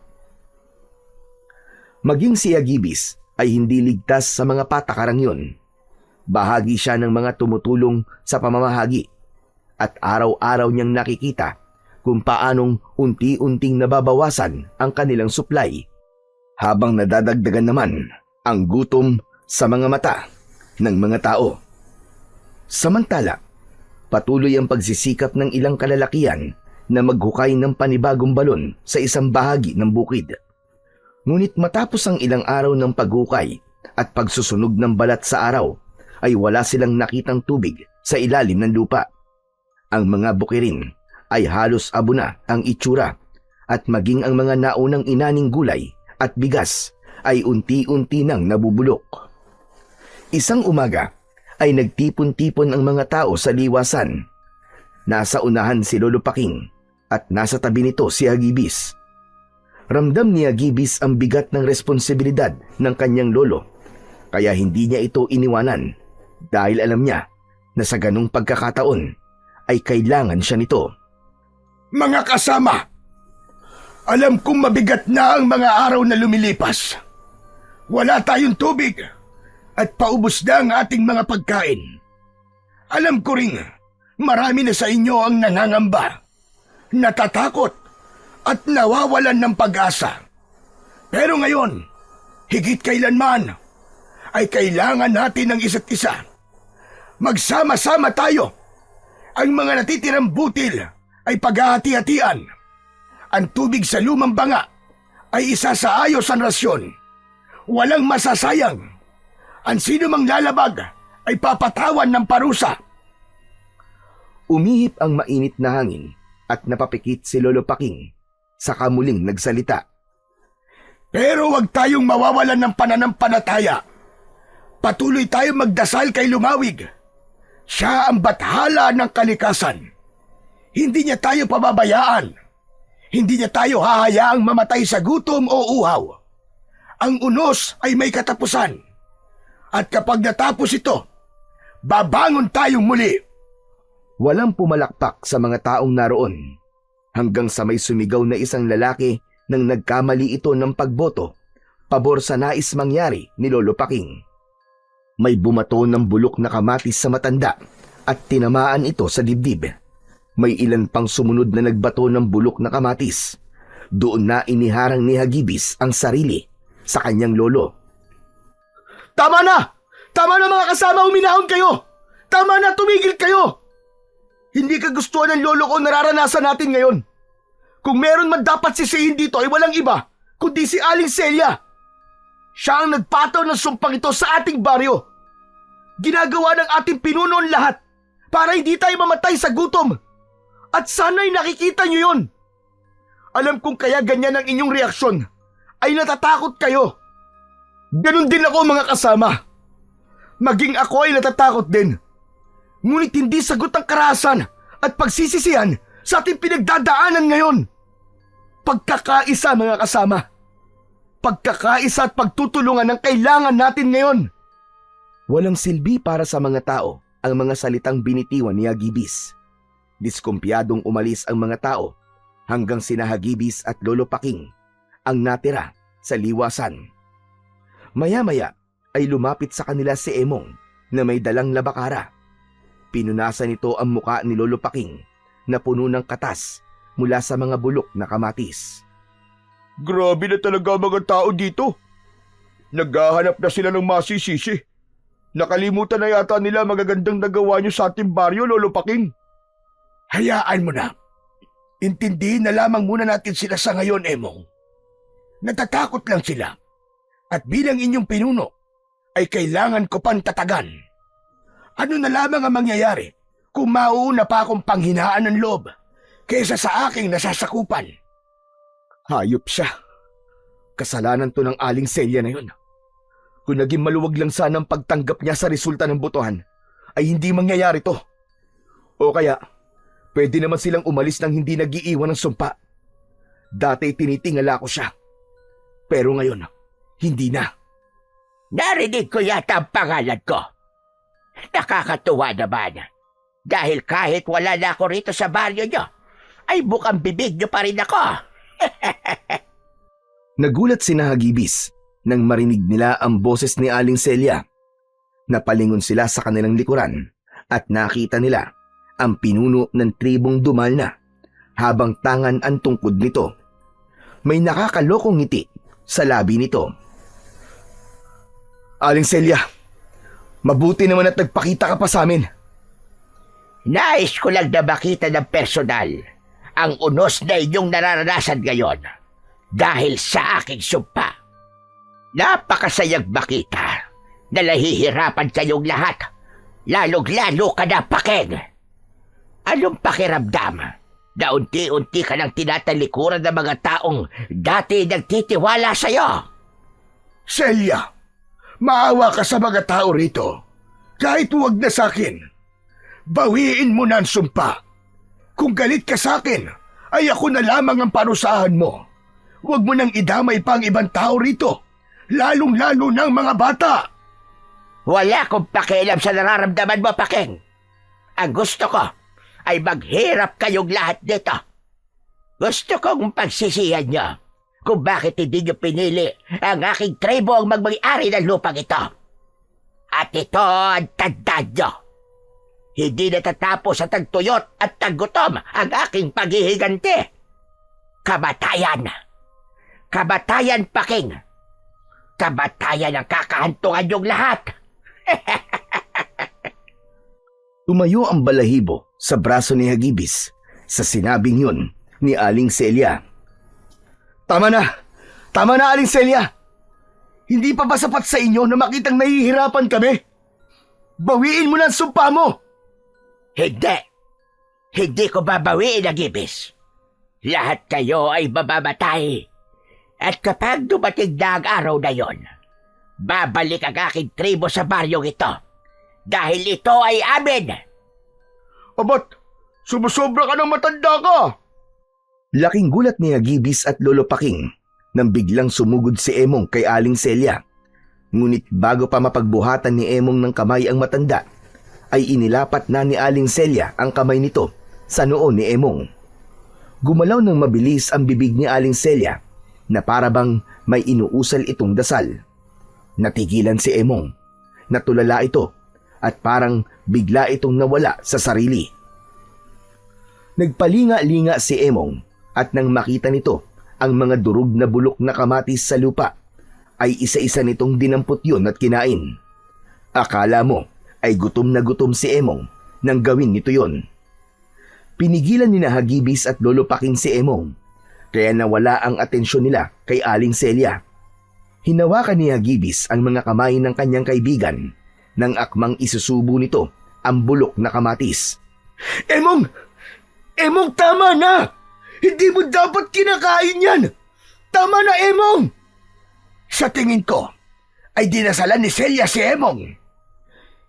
Maging si Hagibis ay hindi ligtas sa mga patakarang yon. Bahagi siya ng mga tumutulong sa pamamahagi at araw-araw niyang nakikita kung paanong unti-unting nababawasan ang kanilang supply habang nadadagdagan naman ang gutom sa mga mata ng mga tao. Samantala, patuloy ang pagsisikap ng ilang kalalakihan na maghukay ng panibagong balon sa isang bahagi ng bukid. Ngunit matapos ang ilang araw ng paghukay at pagsusunog ng balat sa araw, ay wala silang nakitang tubig sa ilalim ng lupa. Ang mga bukirin ay halos abo na ang itsura at maging ang mga naunang inaning gulay at bigas ay unti-unti nang nabubulok. Isang umaga ay nagtipon-tipon ang mga tao sa liwasan. Nasa unahan si Lolo Paking at nasa tabi nito si Hagibis. Ramdam ni Hagibis ang bigat ng responsibilidad ng kanyang lolo, kaya hindi niya ito iniwanan dahil alam niya na sa ganung pagkakataon ay kailangan siya nito. Mga kasama, alam kong mabigat na ang mga araw na lumilipas. Wala tayong tubig at paubos na ang ating mga pagkain. Alam ko ring marami na sa inyo ang nangangamba, natatakot at nawawalan ng pag-asa. Pero ngayon, higit kailanman, ay kailangan natin ng isa't isa. Magsama-sama tayo. Ang mga natitirang butil ay paghahati-hatian. Ang tubig sa lumang banga ay isa sa ayos ang rasyon. Walang masasayang. Ang sino mang lalabag ay papatawan ng parusa. Umihip ang mainit na hangin at napapikit si Lolo Paking. Saka muling nagsalita. Pero wag tayong mawawalan ng pananampalataya. Patuloy tayong magdasal kay Lumawig. Siya ang bathala ng kalikasan. Hindi niya tayo pababayaan. Hindi niya tayo hahayaang mamatay sa gutom o uhaw. Ang unos ay may katapusan. At kapag natapos ito, babangon tayong muli. Walang pumalakpak sa mga taong naroon hanggang sa may sumigaw na isang lalaki nang nagkamali ito ng pagboto pabor sa nais mangyari ni Lolo Paking. May bumato ng bulok na kamatis sa matanda at tinamaan ito sa dibdib. May ilan pang sumunod na nagbato ng bulok na kamatis. Doon na iniharang ni Hagibis ang sarili sa kanyang lolo. Tama na! Tama na mga kasama, huminahon kayo! Tama na, tumigil kayo! Hindi kagustuhan ng lolo ko nararanasan natin ngayon. Kung meron man dapat sisihin dito ay walang iba, kundi si Aling Celia. Siya ang nagpataw ng sumpang ito sa ating baryo. Ginagawa ng ating pinuno ang lahat para hindi tayo mamatay sa gutom. At sana'y nakikita niyo yon. Alam kong kaya ganyan ang inyong reaksyon, ay natatakot kayo. Ganon din ako mga kasama. Maging ako ay natatakot din. Ngunit hindi sagot ang karahasan at pagsisisihan sa ating pinagdadaanan ngayon. Pagkakaisa mga kasama. Pagkakaisa at pagtutulungan ang kailangan natin ngayon. Walang silbi para sa mga tao ang mga salitang binitiwan ni Hagibis. Diskumpiyadong umalis ang mga tao hanggang sina Hagibis at Lolo Paking ang natira sa liwasan. Maya-maya ay lumapit sa kanila si Emong na may dalang labakara. Pinunasan nito ang muka ni Lolo Paking na puno ng katas mula sa mga bulok na kamatis. Grabe na talaga mga tao dito. Naghahanap na sila ng masisisi. Nakalimutan na yata nila magagandang nagawa niyo sa ating baryo, Lolo Paking. Hayaan mo na. Intindihin na lamang muna natin sila sa ngayon, Emong. Natatakot lang sila. At bilang inyong pinuno, ay kailangan ko pang tatagan. Ano na lamang ang mangyayari kung mauuna pa akong panghinaan ng loob kaysa sa aking nasasakupan? Hayop siya. Kasalanan to ng Aling Celia na yun. Kung naging maluwag lang sana ang pagtanggap niya sa resulta ng botohan, ay hindi mangyayari to. O kaya, pwede naman silang umalis nang hindi nag-iiwan ng sumpa. Dati tinitingala ko siya. Pero ngayon, hindi na. Narinig ko yata ang pangalan ko. Nakakatuwa naman. Dahil kahit wala na ako rito sa baryo nyo, ay bukang bibig nyo pa rin ako. Nagulat sina Hagibis nang marinig nila ang boses ni Aling Celia. Napalingon sila sa kanilang likuran at nakita nila ang pinuno ng tribong Dumalna habang tangan ang tungkod nito. May nakakalokong ngiti sa labi nito. Aling Celia, mabuti naman at nagpakita ka pa sa amin. Nais ko lang na makita ng personal ang unos na inyong nararanasan ngayon dahil sa aking sumpa. Napakasayang makita na nahihirapan kayong lahat, lalong-lalo ka na, Paking. Anong pakiramdam na unti-unti ka nang tinatalikuran ng mga taong dati nagtitiwala sa'yo? Celia, maawa ka sa mga tao rito. Kahit huwag na sa akin. Bawiin mo na ang sumpa. Kung galit ka sa akin, ay ako na lamang ang parusahan mo. Huwag mo nang idamay pa ang ibang tao rito, lalong-lalo ng mga bata. Wala akong pakialam sa nararamdaman mo, Paking. Ang gusto ko ay maghirap kayong lahat dito. Gusto kong pagsisihan nyo kung bakit hindi nyo pinili ang aking tribo ang magmay-ari ng lupang ito. At ito ang tandaan nyo. Hindi natatapos at tagtuyot at taggutom ang aking paghihiganti. Kamatayan. Kamatayan, Paking. Kamatayan ang kakahantungan yung lahat. Tumayo ang balahibo sa braso ni Hagibis sa sinabing yun ni Aling Celia. Tama na! Tama na, Aling Celia! Hindi pa ba sapat sa inyo na makitang nahihirapan kami? Bawiin mo na ang sumpa mo! Hindi. Hindi ko babawiin ang ibis. Lahat kayo ay mamamatay. At kapag dumating na ang araw na yon, babalik ang aking tribo sa baryong ito dahil ito ay amin. Abat, sumusobra ka ng matanda ka. Laking gulat ni Hagibis at Lolo Paking nang biglang sumugod si Emong kay Aling Celia. Ngunit bago pa mapagbuhatan ni Emong ng kamay ang matanda, ay inilapat na ni Aling Celia ang kamay nito sa noo ni Emong. Gumalaw ng mabilis ang bibig ni Aling Celia na para bang may inuusal itong dasal. Natigilan si Emong, natulala ito at parang bigla itong nawala sa sarili. Nagpalinga-linga si Emong at nang makita nito ang mga durog na bulok na kamatis sa lupa, ay isa-isa nitong dinampot yun at kinain. Akala mo ay gutom na gutom si Emong nang gawin nito yon. Pinigilan ni na Hagibis at Lolo Paking si Emong, kaya nawala ang atensyon nila kay Aling Celia. Hinawakan ni Hagibis ang mga kamay ng kanyang kaibigan nang akmang isusubo nito ang bulok na kamatis. Emong! Emong, tama na! Hindi mo dapat kinakain yan! Tama na, Emong! Sa tingin ko, ay dinasalan ni Celia si Emong.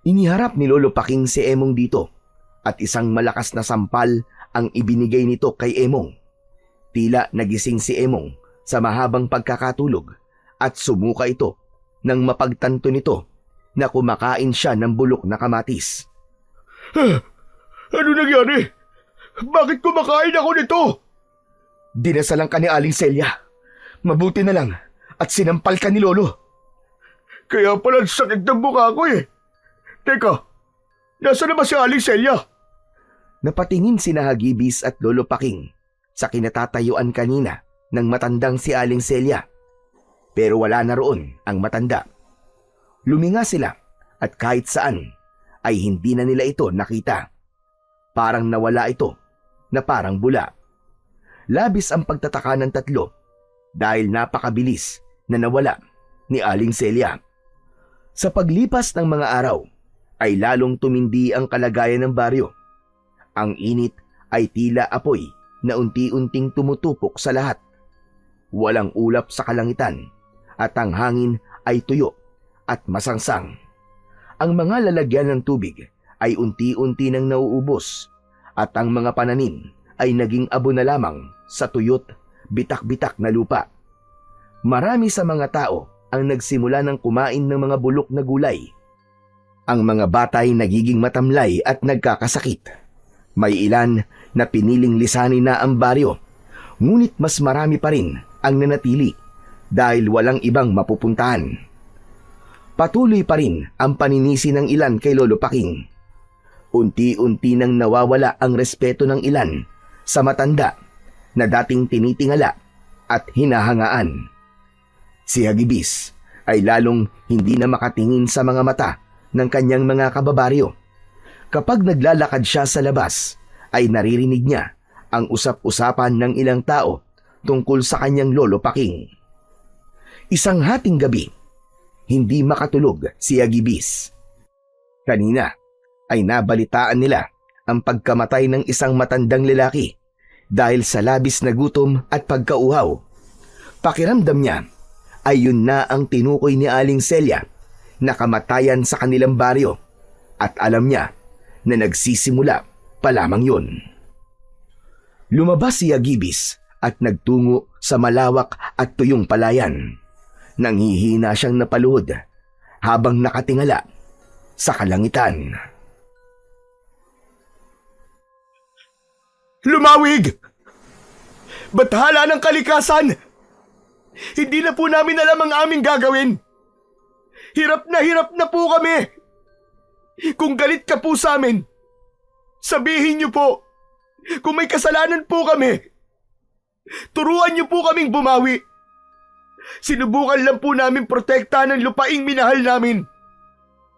Iniharap ni Lolo Paking si Emong dito at isang malakas na sampal ang ibinigay nito kay Emong. Tila nagising si Emong sa mahabang pagkakatulog at sumuka ito nang mapagtanto nito na kumakain siya ng bulok na kamatis. Ano nangyari? Bakit kumakain ako nito? Dinasalan ka ni Aling Celia. Mabuti na lang at sinampal ka ni Lolo. Kaya pala sakit ng mukha ko eh. Teka, nasa na ba si Aling Celia? Napatingin si Hagibis at Lolo Paking sa kinatatayuan kanina ng matandang si Aling Celia. Pero wala na roon ang matanda. Luminga sila at kahit saan ay hindi na nila ito nakita. Parang nawala ito na parang bula. Labis ang pagtataka ng tatlo dahil napakabilis na nawala ni Aling Celia. Sa paglipas ng mga araw ay lalong tumindi ang kalagayan ng baryo. Ang init ay tila apoy na unti-unting tumutupok sa lahat. Walang ulap sa kalangitan at ang hangin ay tuyo at masangsang. Ang mga lalagyan ng tubig ay unti-unti nang nauubos at ang mga pananim ay naging abo na lamang sa tuyot, bitak-bitak na lupa. Marami sa mga tao ang nagsimula ng kumain ng mga bulok na gulay. Ang mga bata ay nagiging matamlay at nagkakasakit. May ilan na piniling lisanin na ang baryo, ngunit mas marami pa rin ang nanatili dahil walang ibang mapupuntahan. Patuloy pa rin ang paninisi ng ilan kay Lolo Paking. Unti-unti nang nawawala ang respeto ng ilan sa matanda na dating tinitingala at hinahangaan. Si Hagibis ay lalong hindi na makatingin sa mga mata ng kanyang mga kababaryo. Kapag naglalakad siya sa labas, ay naririnig niya ang usap-usapan ng ilang tao tungkol sa kanyang Lolo Paking. Isang hating gabi, hindi makatulog si Hagibis. Kanina ay nabalitaan nila ang pagkamatay ng isang matandang lalaki dahil sa labis na gutom at pagkauhaw. Pakiramdam niya ay yun na ang tinukoy ni Aling Celia na kamatayan sa kanilang baryo at alam niya na nagsisimula pa lamang yun. Lumabas si Hagibis at nagtungo sa malawak at tuyong palayan. Nanghihina siyang napaluhod habang nakatingala sa kalangitan. Lumawig! Bathala ng kalikasan! Hindi na po namin alam ang aming gagawin. Hirap na po kami. Kung galit ka po sa amin, sabihin niyo po. Kung may kasalanan po kami, turuan niyo po kaming bumawi. Sinubukan lang po namin protektahan ng lupaing minahal namin.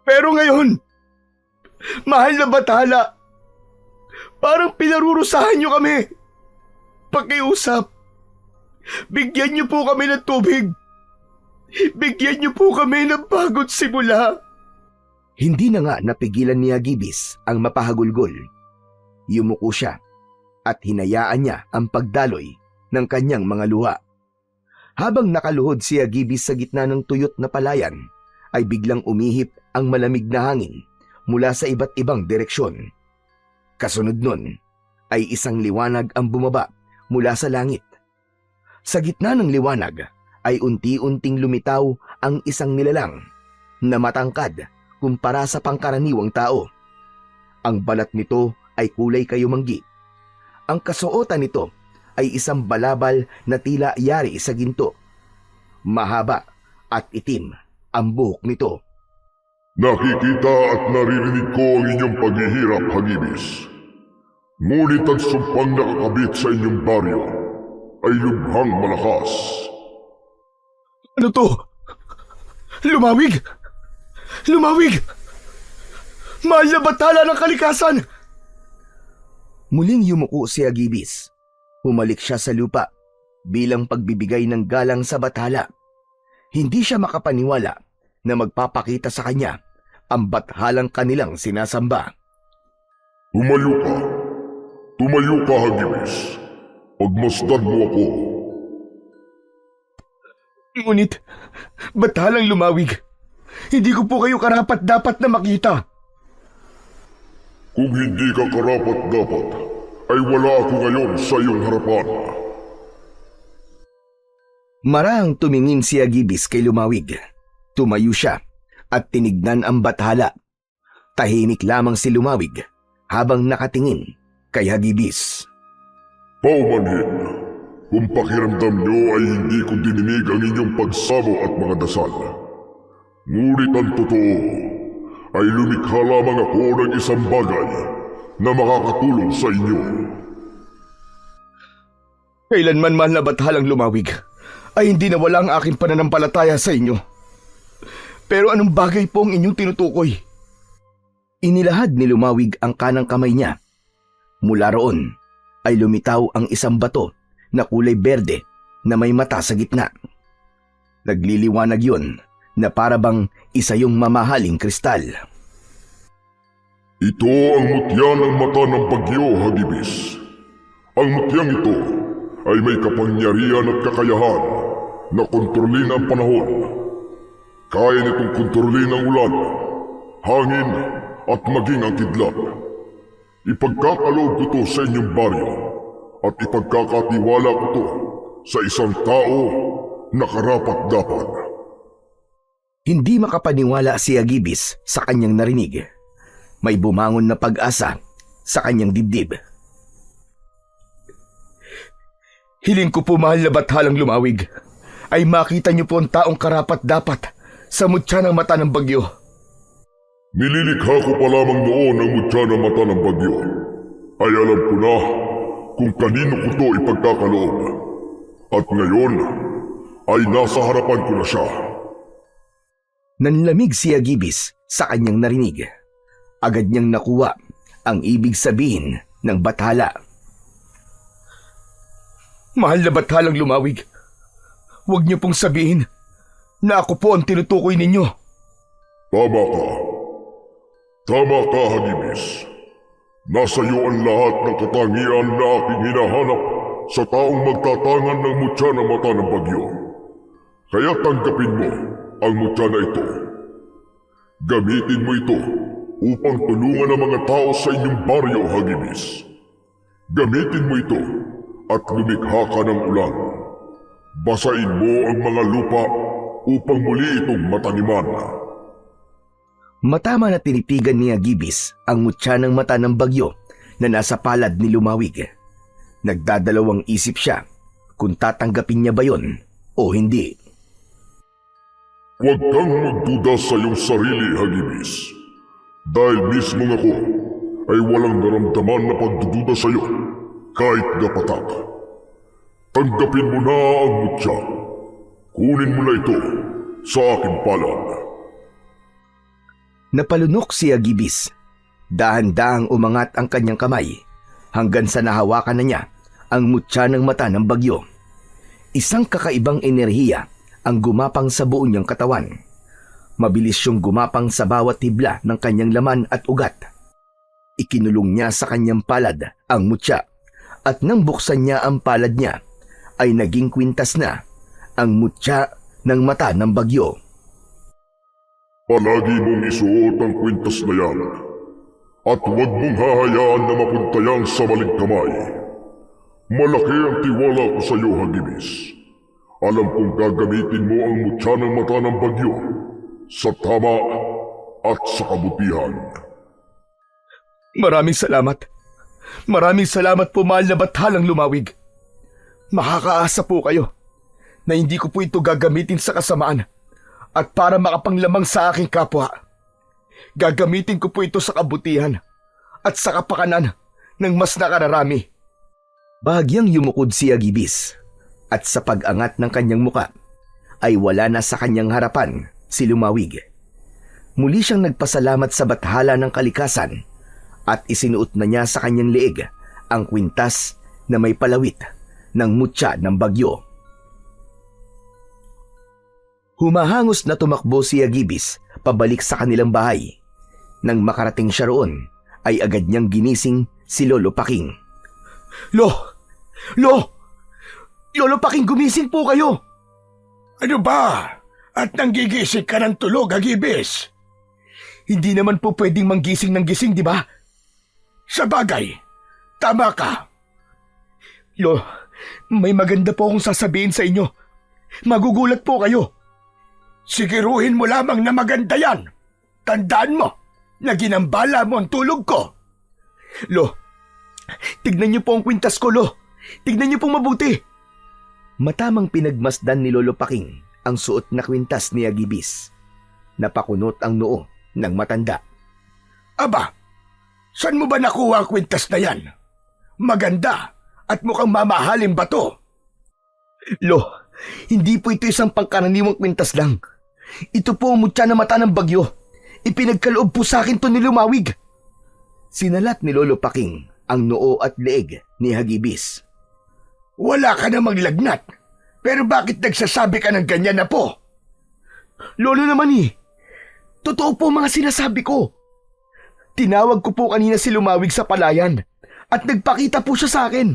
Pero ngayon, mahal na bathala, parang pinarurusahan niyo kami. Pakiusap, bigyan niyo po kami ng tubig. Bigyan niyo po kami ng bagong simula. Hindi na nga napigilan ni Hagibis ang mapahagulgol. Yumuko siya at hinayaan niya ang pagdaloy ng kanyang mga luha. Habang nakaluhod si Hagibis sa gitna ng tuyot na palayan, ay biglang umihip ang malamig na hangin mula sa iba't ibang direksyon. Kasunod nun ay isang liwanag ang bumaba mula sa langit. Sa gitna ng liwanag ay unti-unting lumitaw ang isang nilalang na matangkad kumpara sa pangkaraniwang tao. Ang balat nito ay kulay kayumanggi. Ang kasuotan nito ay isang balabal na tila yari sa ginto. Mahaba at itim ang buhok nito. Nakikita at naririnig ko ang inyong paghihirap, Hagibis. Ngunit ang sumpang nakakabit sa inyong baryo ay lubhang malakas. Ano to? Lumawig! Lumawig! Mahal na bathala ng kalikasan! Muling yumuko si Hagibis. Humalik siya sa lupa bilang pagbibigay ng galang sa bathala. Hindi siya makapaniwala na magpapakita sa kanya ang bathalang kanilang sinasamba. Tumayo ka. Tumayo ka, Hagibis. Pagmasdan mo ako. Ngunit, bathalang Lumawig, hindi ko po kayo karapat-dapat na makita. Kung hindi ka karapat-dapat, ay wala ako ngayon sa iyong harapan. Marahang tumingin si Hagibis kay Lumawig. Tumayo siya at tinignan ang bathala. Tahimik lamang si Lumawig habang nakatingin kay Hagibis. Paumanhin, kung pakiramdam nyo ay hindi ko dininig ang inyong pagsamo at mga dasal. Ngunit ang totoo ay lumikha lamang ako ng isang bagay na makakatulong sa inyo. Kailanman mahal na bathalang Lumawig, ay hindi nawala ang aking pananampalataya sa inyo. Pero anong bagay po ang inyong tinutukoy? Inilahad ni Lumawig ang kanang kamay niya. Mula roon ay lumitaw ang isang bato na kulay berde na may mata sa gitna. Nagliliwanag yun na parabang isa yung mamahaling kristal. Ito ang mutya ng mata ng bagyo, Hagibis. Ang mutyang ito ay may kapangyarihan at kakayahan na kontrolin ang panahon. Kaya nitong kontrolin ang ulan, hangin at maging ang kidlat. Ipagkakaloob ko to sa inyong baryo at ipagkakatiwala ko to sa isang tao na karapat-dapat. Hindi makapaniwala si Hagibis sa kanyang narinig. May bumangon na pag-asa sa kanyang dibdib. Hiling ko po mahal na bathalang Lumawig, ay makita niyo po ang taong karapat-dapat sa mutya ng mata ng bagyo. Nililikha ko pa lamang noon ang mutya ng mata ng bagyo. Ay alam ko na kung kanino ko to ipagkakaloob. At ngayon ay nasa harapan ko na siya. Nanlamig si Hagibis sa kanyang narinig. Agad niyang nakuha ang ibig sabihin ng bathala. Mahal na bathalang Lumawig, huwag niyo pong sabihin na ako po ang tinutukoy ninyo. Tama ka. Tama ka, Hagibis. Nasa iyo ang lahat ng katangian na aking hinahanap sa taong magtatangan ng mutya ng mata ng bagyo. Kaya tanggapin mo ang mutya na ito. Gamitin mo ito upang tulungan ang mga tao sa inyong baryo, Hagibis. Gamitin mo ito at lumikha ka ng ulan. Basain mo ang mga lupa upang muli itong mataniman. Matama na tinitigan ni Hagibis ang mutya ng mata ng bagyo na nasa palad ni Lumawig. Nagdadalawang isip siya kung tatanggapin niya ba yon o hindi. Huwag kang magduda sa iyong sarili, Hagibis. Dahil mismo ako ay walang naramdaman na pagdududa sa iyo kahit gapatak. Tanggapin mo na ang mutya. Kunin mo na ito sa aking palad. Napalunok si Hagibis. Dahan-dahang umangat ang kanyang kamay hanggang sa nahawakan na niya ang mutya ng mata ng bagyo. Isang kakaibang enerhiya ang gumapang sa buo niyang katawan. Mabilis siyang gumapang sa bawat tibla ng kanyang laman at ugat. Ikinulong niya sa kanyang palad ang mutya at nang buksan niya ang palad niya ay naging kwintas na ang mutya ng mata ng bagyo. Palagi mong isuot ang kwintas na yan at huwag mong hahayaan na mapunta yan sa maling kamay. Malaki ang tiwala ko sa iyo, Hagibis. Alam kong gagamitin mo ang mutya ng mata ng bagyo sa tama at sa kabutihan. Maraming salamat. Maraming salamat po, mahal na Bathalang Lumawig. Makakaasa po kayo na hindi ko po ito gagamitin sa kasamaan at para makapanglamang sa aking kapwa. Gagamitin ko po ito sa kabutihan at sa kapakanan ng mas nakararami. Bahagyang yumukod si Hagibis at sa pag-angat ng kanyang muka ay wala na sa kanyang harapan si Lumawig. Muli siyang nagpasalamat sa Bathala ng Kalikasan at isinuot na niya sa kanyang leeg ang kwintas na may palawit ng mutya ng bagyo. Humahangos na tumakbo si Hagibis pabalik sa kanilang bahay. Nang makarating siya roon, ay agad niyang ginising si Lolo Paking. Lolo Paking, gumising po kayo! Ano ba? At nanggigising ka ng tulog, Hagibis? Hindi naman po pwedeng manggising ng gising, di ba? Sa bagay, tama ka. May maganda po akong sasabihin sa inyo. Magugulat po kayo. Siguruhin mo lamang na maganda yan. Tandaan mo na ginambala mo ang tulog ko. Tignan niyo po ang kwintas ko, Tignan niyo po mabuti. Matamang pinagmasdan ni Lolo Paking ang suot na kwintas ni Hagibis. Napakunot ang noo ng matanda. Aba, saan mo ba nakuha ang kwintas na yan? Maganda at mukhang mamahalin ba to? Hindi po ito isang pangkaraniwang kwintas lang. Ito po ang mutya na mata ng bagyo. Ipinagkaloob po sa akin to ni Lumawig. Sinalat ni Lolo Paking ang noo at leeg ni Hagibis. Wala ka namang lagnat, pero bakit nagsasabi ka ng ganyan na po? Lolo naman totoo po mga sinasabi ko. Tinawag ko po kanina si Lumawig sa palayan at nagpakita po siya sa akin.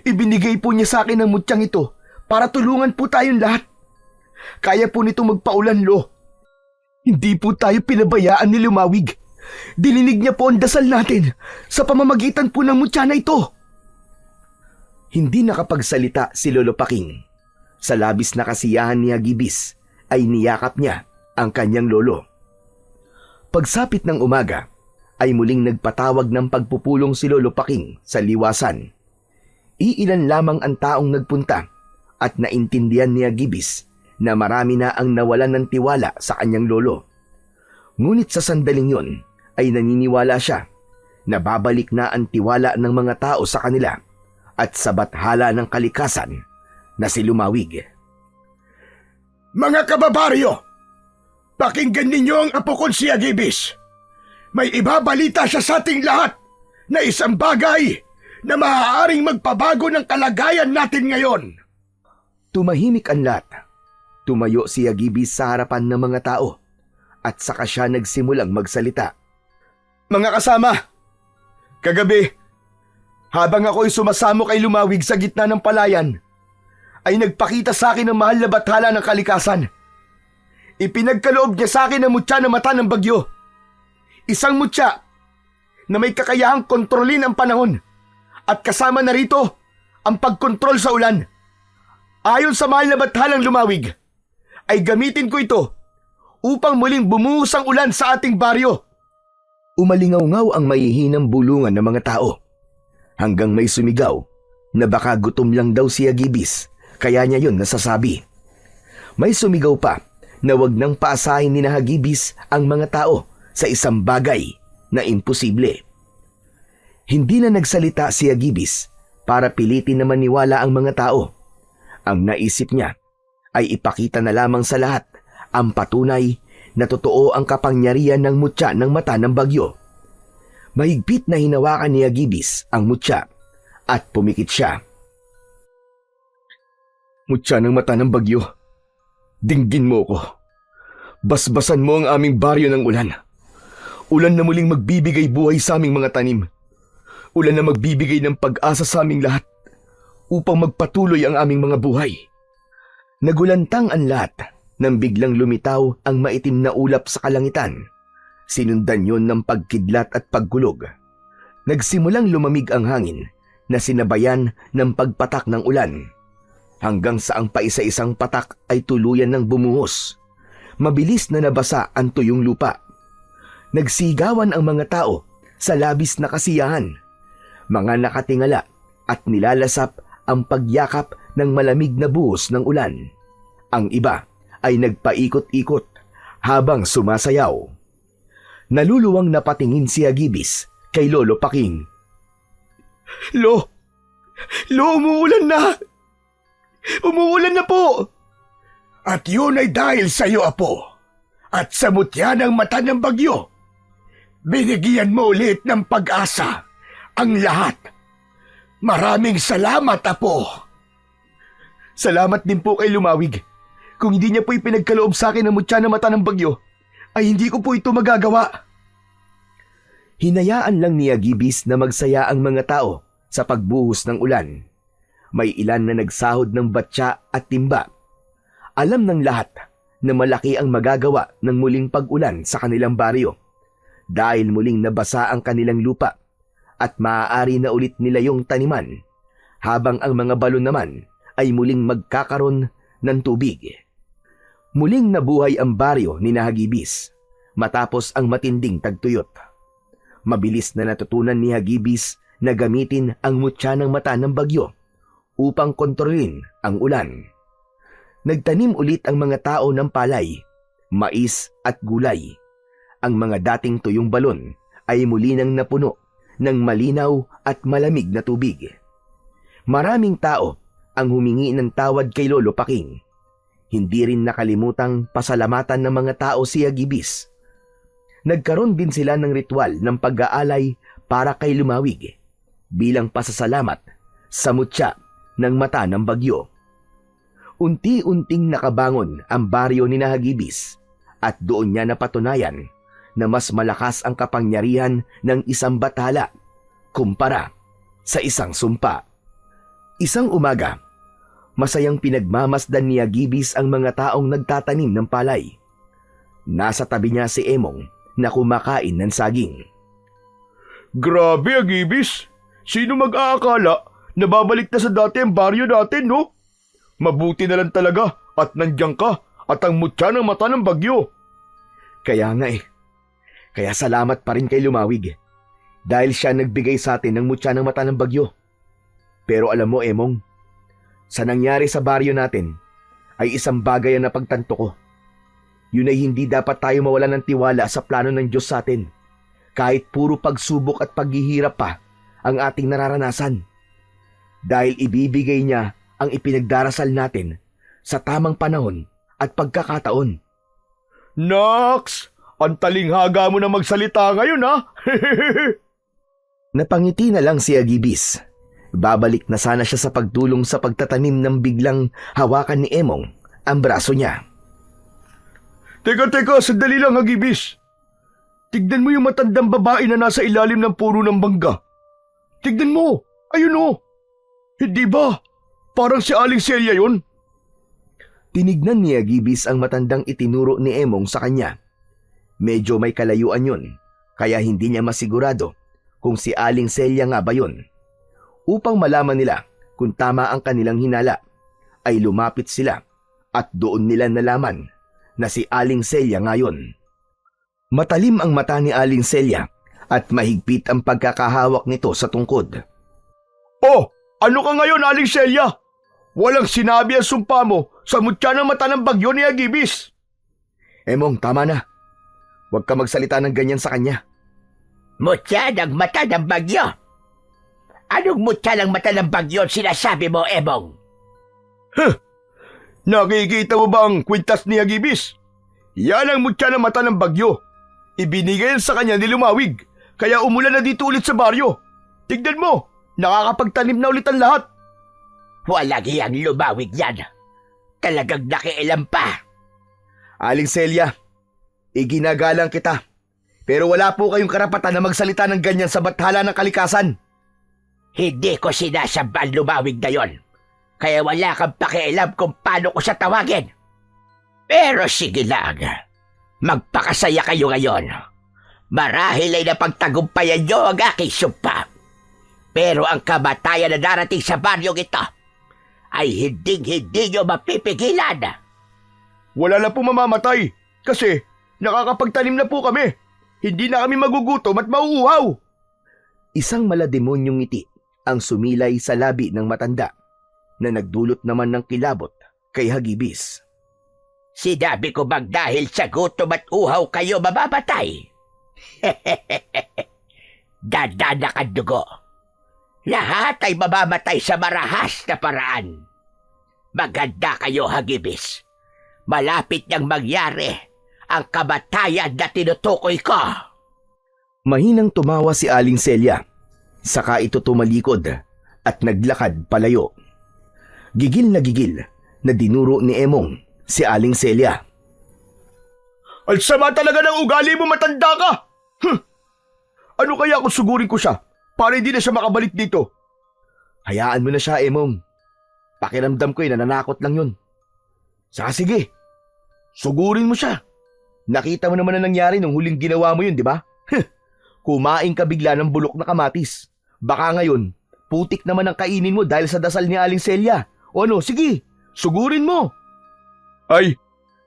Ibinigay po niya sa akin ang mutyang ito para tulungan po tayong lahat. Kaya po nito magpaulan, Hindi po tayo pinabayaan ni Lumawig. Dininig niya po ang dasal natin sa pamamagitan po ng mutya na ito. Hindi nakapagsalita si Lolo Paking. Sa labis na kasiyahan ni Hagibis ay niyakap niya ang kanyang lolo. Pagsapit ng umaga ay muling nagpatawag ng pagpupulong si Lolo Paking sa liwasan. Iilan lamang ang taong nagpunta at naintindihan ni Hagibis na marami na ang nawalan ng tiwala sa kanyang lolo. Ngunit sa sandaling yon ay naniniwala siya na babalik na ang tiwala ng mga tao sa kanila at sa Bathala ng Kalikasan na si Lumawig. Mga kababaryo, pakinggan ninyo ang apo kong si Hagibis. May ibabalita siya sa ating lahat na isang bagay na maaaring magpabago ng kalagayan natin ngayon. Tumahimik ang lahat. Tumayo si Hagibis sa harapan ng mga tao at saka siya nagsimulang magsalita. Mga kasama, kagabi, habang ako'y sumasamo kay Lumawig sa gitna ng palayan, ay nagpakita sa akin ang mahal na Bathala ng Kalikasan. Ipinagkaloob niya sa akin ang mutya na mata ng bagyo. Isang mutya na may kakayahang kontrolin ang panahon at kasama na rito ang pagkontrol sa ulan. Ayon sa mahal na Bathalang Lumawig, ay gamitin ko ito upang muling bumuhos ang ulan sa ating baryo. Umalingaw-ngaw ang mahihinang bulungan ng mga tao. Hanggang may sumigaw na baka gutom lang daw si Hagibis, kaya niya yun nasasabi. May sumigaw pa na wag nang paasahin ni na Hagibis ang mga tao sa isang bagay na imposible. Hindi na nagsalita si Hagibis para pilitin na maniwala ang mga tao. Ang naisip niya ay ipakita na lamang sa lahat ang patunay na totoo ang kapangyarihan ng mutya ng mata ng bagyo. Mahigpit na hinawakan ni Hagibis ang mutya at pumikit siya. Mutya ng mata ng bagyo, dinggin mo ko. Basbasan mo ang aming baryo ng ulan. Ulan na muling magbibigay buhay sa aming mga tanim. Ulan na magbibigay ng pag-asa sa aming lahat upang magpatuloy ang aming mga buhay. Nagulantang ang lahat Nang biglang lumitaw ang maitim na ulap sa kalangitan, sinundan yon ng pagkidlat at pagkulog. Nagsimulang lumamig ang hangin na sinabayan ng pagpatak ng ulan, hanggang sa ang paisa-isang patak ay tuluyan ng bumuhos. Mabilis na nabasa ang tuyong lupa. Nagsigawan ang mga tao sa labis na kasiyahan. Mga nakatingala at nilalasap ang pagyakap ng malamig na buhos ng ulan. Ang iba ay nagpaikot-ikot habang sumasayaw. Naluluwang napatingin si Agibis kay Lolo Paking. Lo, umuulan na! Umuulan na po! At yun ay dahil sa iyo, Apo, at sa mutya ng mata ng bagyo. Binigyan mo ulit ng pag-asa ang lahat. Maraming salamat, Apo. Salamat din po kay Lumawig. Kung hindi niya po ipinagkaloob sa akin ang mutya ng mata ng bagyo, ay hindi ko po ito magagawa. Hinayaan lang ni Agibis na magsaya ang mga tao sa pagbuhos ng ulan. May ilan na nagsahod ng batya at timba. Alam ng lahat na malaki ang magagawa ng muling pag-ulan sa kanilang baryo dahil muling nabasa ang kanilang lupa at maaari na ulit nila yung taniman, habang ang mga balon naman ay muling magkakaroon ng tubig. Muling nabuhay ang baryo ni Hagibis matapos ang matinding tagtuyot. Mabilis na natutunan ni Hagibis na gamitin ang mutya ng mata ng bagyo upang kontrolin ang ulan. Nagtanim ulit ang mga tao ng palay, mais at gulay. Ang mga dating tuyong balon ay muli nang napuno ng malinaw at malamig na tubig. Maraming tao ang humingi ng tawad kay Lolo Paking. Hindi rin nakalimutang pasalamatan ng mga tao si Agibis. Nagkaroon din sila ng ritual ng pag-aalay para kay Lumawig bilang pasasalamat sa mutya ng mata ng bagyo. Unti-unting nakabangon ang baryo ni Hagibis at doon niya napatunayan na mas malakas ang kapangyarihan ng isang bathala kumpara sa isang sumpa. Isang umaga, masayang pinagmamasdan ni Agibis ang mga taong nagtatanim ng palay. Nasa tabi niya si Emong na kumakain ng saging. Grabe, Agibis! Sino mag-aakala na babalik na sa dati ang baryo natin, no? Mabuti na lang talaga at nandiyan ka at ang mutya ng mata ng bagyo. Kaya nga eh. Kaya salamat pa rin kay Lumawig dahil siya nagbigay sa atin ng mutya ng mata ng bagyo. Pero alam mo, Emong, sa nangyari sa baryo natin ay isang bagay ang napagtanto ko. Yun ay hindi dapat tayo mawalan ng tiwala sa plano ng Diyos sa atin kahit puro pagsubok at paghihirap pa ang ating nararanasan. Dahil ibibigay niya ang ipinagdarasal natin sa tamang panahon at pagkakataon. Nox! Ang talinghaga mo na magsalita ngayon, ha? Napangiti na lang si Agibis. Babalik na sana siya sa pagtulong sa pagtatanim ng biglang hawakan ni Emong ang braso niya. Teka, sandali lang, Agibis. Tignan mo yung matandang babae na nasa ilalim ng puro ng bangga. Tignan mo, ayun o. Hindi ba? Parang si Aling Celia yun. Tinignan ni Agibis ang matandang itinuro ni Emong sa kanya. Medyo may kalayuan yun, kaya hindi niya masigurado kung si Aling Celia nga ba yun. Upang malaman nila kung tama ang kanilang hinala, ay lumapit sila at doon nila nalaman na si Aling Celia nga yun. Matalim ang mata ni Aling Celia at mahigpit ang pagkakahawak nito sa tungkod. Oh, ano ka ngayon, Aling Celia? Walang sinabi ang sumpa mo sa mutya ng mata ng bagyo ni Agibis. Emong, tama na. Huwag ka magsalita ng ganyan sa kanya. Mutya ng mata ng bagyo? Anong mutya ng mata ng bagyo sinasabi mo, Emong? Nakikita mo ba ang kwintas ni Agibis? Yan ang mutya ng mata ng bagyo. Ibinigay sa kanya ni Lumawig, kaya umulan na dito ulit sa baryo. Tignan mo, nakakapagtanim na ulit ang lahat. Walang iyang Lumawig yan. Talagang nakialam pa. Aling Celia, iginagalang kita. Pero wala po kayong karapatan na magsalita ng ganyan sa bathala ng kalikasan. Hindi ko sinasamba ang Lumawig na yon. Kaya wala kang pakialam kung paano ko siya tawagin. Pero sige lang, magpakasaya kayo ngayon. Marahil ay napagtagumpayan nyo ang aking sumpa. Pero ang kamatayan na darating sa baryong ito ay hinding-hindi nyo mapipigilan. Wala na po mamamatay kasi nakakapagtanim na po kami. Hindi na kami magugutom at mauuhaw. Isang malademonyong ngiti ang sumilay sa labi ng matanda na nagdulot naman ng kilabot kay Hagibis. Sinabi ko bang dahil sa gutom at uhaw kayo mamamatay? Dadanak ang dugo. Lahat ay mamamatay sa marahas na paraan. Maganda kayo, Hagibis. Malapit niyang mangyari ang kamatayan na tinutukoy ko. Mahinang tumawa si Aling Celia. Saka ito tumalikod at naglakad palayo. Gigil na dinuro ni Emong si Aling Celia. Ang sama talaga ng ugali mo, matanda ka! Ano kaya kung sugurin ko siya para hindi na siya makabalik dito? Hayaan mo na siya, Emong. Pakiramdam ko nananakot lang yun. Saka sige, sugurin mo siya. Nakita mo naman na nangyari nung huling ginawa mo yun, di ba? Kumain ka bigla ng bulok na kamatis. Baka ngayon, putik naman ang kainin mo dahil sa dasal ni Aling Celia. O ano, sige, sugurin mo. Ay,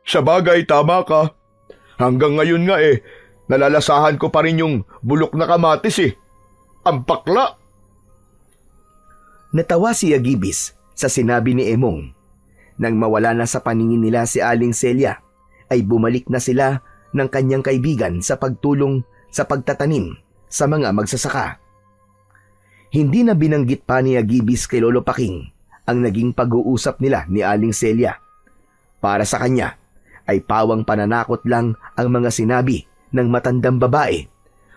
sa bagay, tama ka. Hanggang ngayon nga nalalasahan ko pa rin yung bulok na kamatis Ang bakla. Natawa si Hagibis sa sinabi ni Emong. Nang mawala na sa paningin nila si Aling Celia, ay bumalik na sila ng kanyang kaibigan sa pagtulong sa pagtatanim sa mga magsasaka. Hindi na binanggit pa ni Hagibis kay Lolo Paking ang naging pag-uusap nila ni Aling Celia. Para sa kanya ay pawang pananakot lang ang mga sinabi ng matandang babae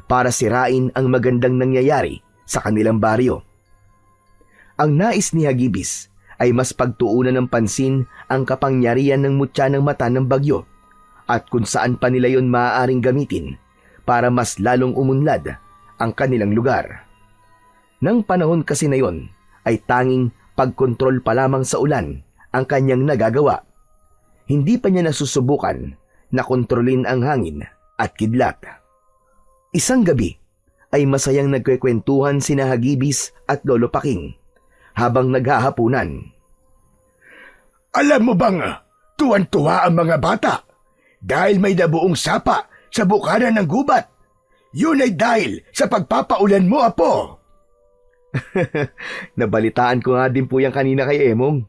para sirain ang magandang nangyayari sa kanilang baryo. Ang nais ni Hagibis ay mas pagtuunan ng pansin ang kapangyarihan ng mutya ng mata ng bagyo at kung saan pa nila yon maaaring gamitin para mas lalong umunlad ang kanilang lugar. Nang panahon kasi na yon ay tanging pagkontrol pa lamang sa ulan ang kanyang nagagawa. Hindi pa niya nasusubukan na kontrolin ang hangin at kidlat. Isang gabi ay masayang nagkwekwentuhan sina Hagibis at Lolo Paking habang naghahapunan. Alam mo bang tuwan-tuwa ang mga bata dahil may nabuong sapa sa bukana ng gubat? Yun ay dahil sa pagpapaulan mo, Apo. Nabalitaan ko nga din po yan kanina kay Emong.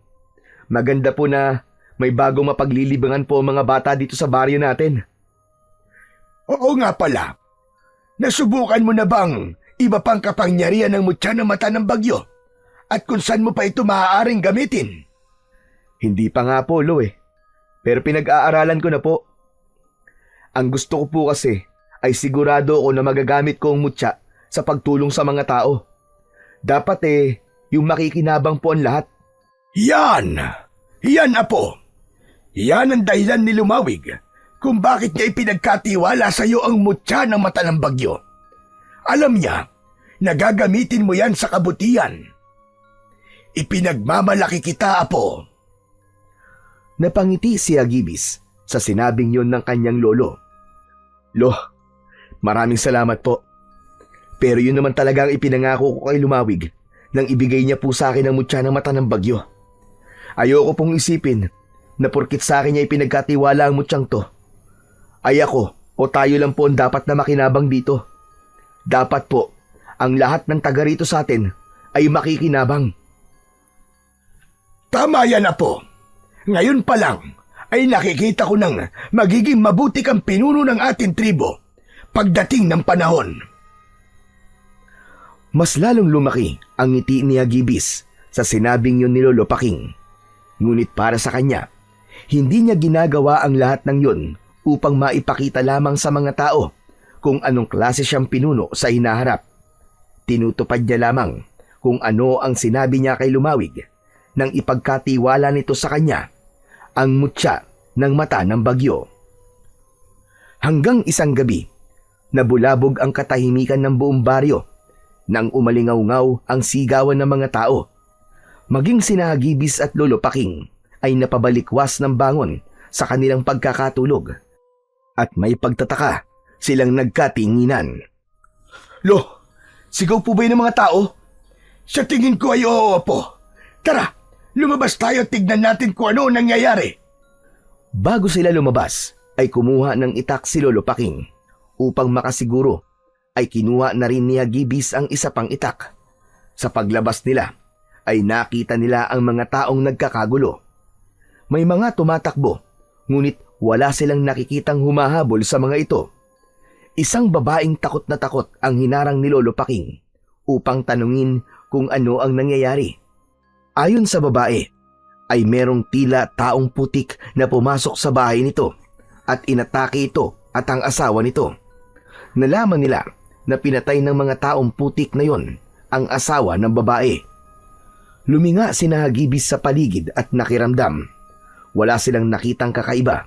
Maganda po na may bagong mapaglilibangan po ang mga bata dito sa baryo natin. Oo nga pala. Nasubukan mo na bang iba pang kapangyarihan ng mutya ng mata ng bagyo? At kung saan mo pa ito maaaring gamitin? Hindi pa nga po, Lo Pero pinag-aaralan ko na po. Ang gusto ko po kasi ay sigurado ako na magagamit ko ang mutya sa pagtulong sa mga tao. Dapat yung makikinabang po ang lahat. Yan! Yan, Apo! Yan ang dahilan ni Lumawig kung bakit niya ipinagkatiwala sa iyo ang mutya ng mata ng bagyo. Alam niya na gagamitin mo yan sa kabutihan. Ipinagmamalaki kita, Apo. Napangiti si Hagibis sa sinabing yon ng kanyang lolo. Lo, maraming salamat po. Pero yun naman talaga ang ipinangako ko kay Lumawig nang ibigay niya po sa akin ang mutya ng mata ng bagyo. Ayoko pong isipin na porkit sa akin niya ipinagkatiwala ang mutyang to, ay ako o tayo lang po ang dapat na makinabang dito. Dapat po, ang lahat ng taga rito sa atin ay makikinabang. Tama yan, Apo. Ngayon pa lang ay nakikita ko nang magiging mabuti kang pinuno ng ating tribo pagdating ng panahon. Mas lalong lumaki ang ngiti ni Hagibis sa sinabing yun ni Lolo Paking. Ngunit para sa kanya, hindi niya ginagawa ang lahat ng yun upang maipakita lamang sa mga tao kung anong klase siyang pinuno sa hinaharap. Tinutupad niya lamang kung ano ang sinabi niya kay Lumawig nang ipagkatiwala nito sa kanya ang mutya ng mata ng bagyo. Hanggang isang gabi, nabulabog ang katahimikan ng buong baryo nang umalingaw-ngaw ang sigawan ng mga tao. Maging sina Hagibis at Lolo Paking ay napabalikwas ng bangon sa kanilang pagkakatulog. At may pagtataka silang nagkatinginan. Lo, sigaw po ba yun ng mga tao? Sa tingin ko ay oo, Apo. Tara, lumabas tayo at tignan natin kung ano ang nangyayari. Bago sila lumabas, ay kumuha ng itak si Lolo Paking. Upang makasiguro, ay kinuha na rin ni Hagibis ang isa pang itak. Sa paglabas nila, ay nakita nila ang mga taong nagkakagulo. May mga tumatakbo, ngunit wala silang nakikitang humahabol sa mga ito. Isang babaeng takot na takot ang hinarang ni Lolo Paking upang tanungin kung ano ang nangyayari. Ayon sa babae, ay merong tila taong putik na pumasok sa bahay nito at inatake ito at ang asawa nito. Nalaman nila na pinatay ng mga taong putik na yon ang asawa ng babae. Luminga sina Hagibis sa paligid at nakiramdam. Wala silang nakitang kakaiba.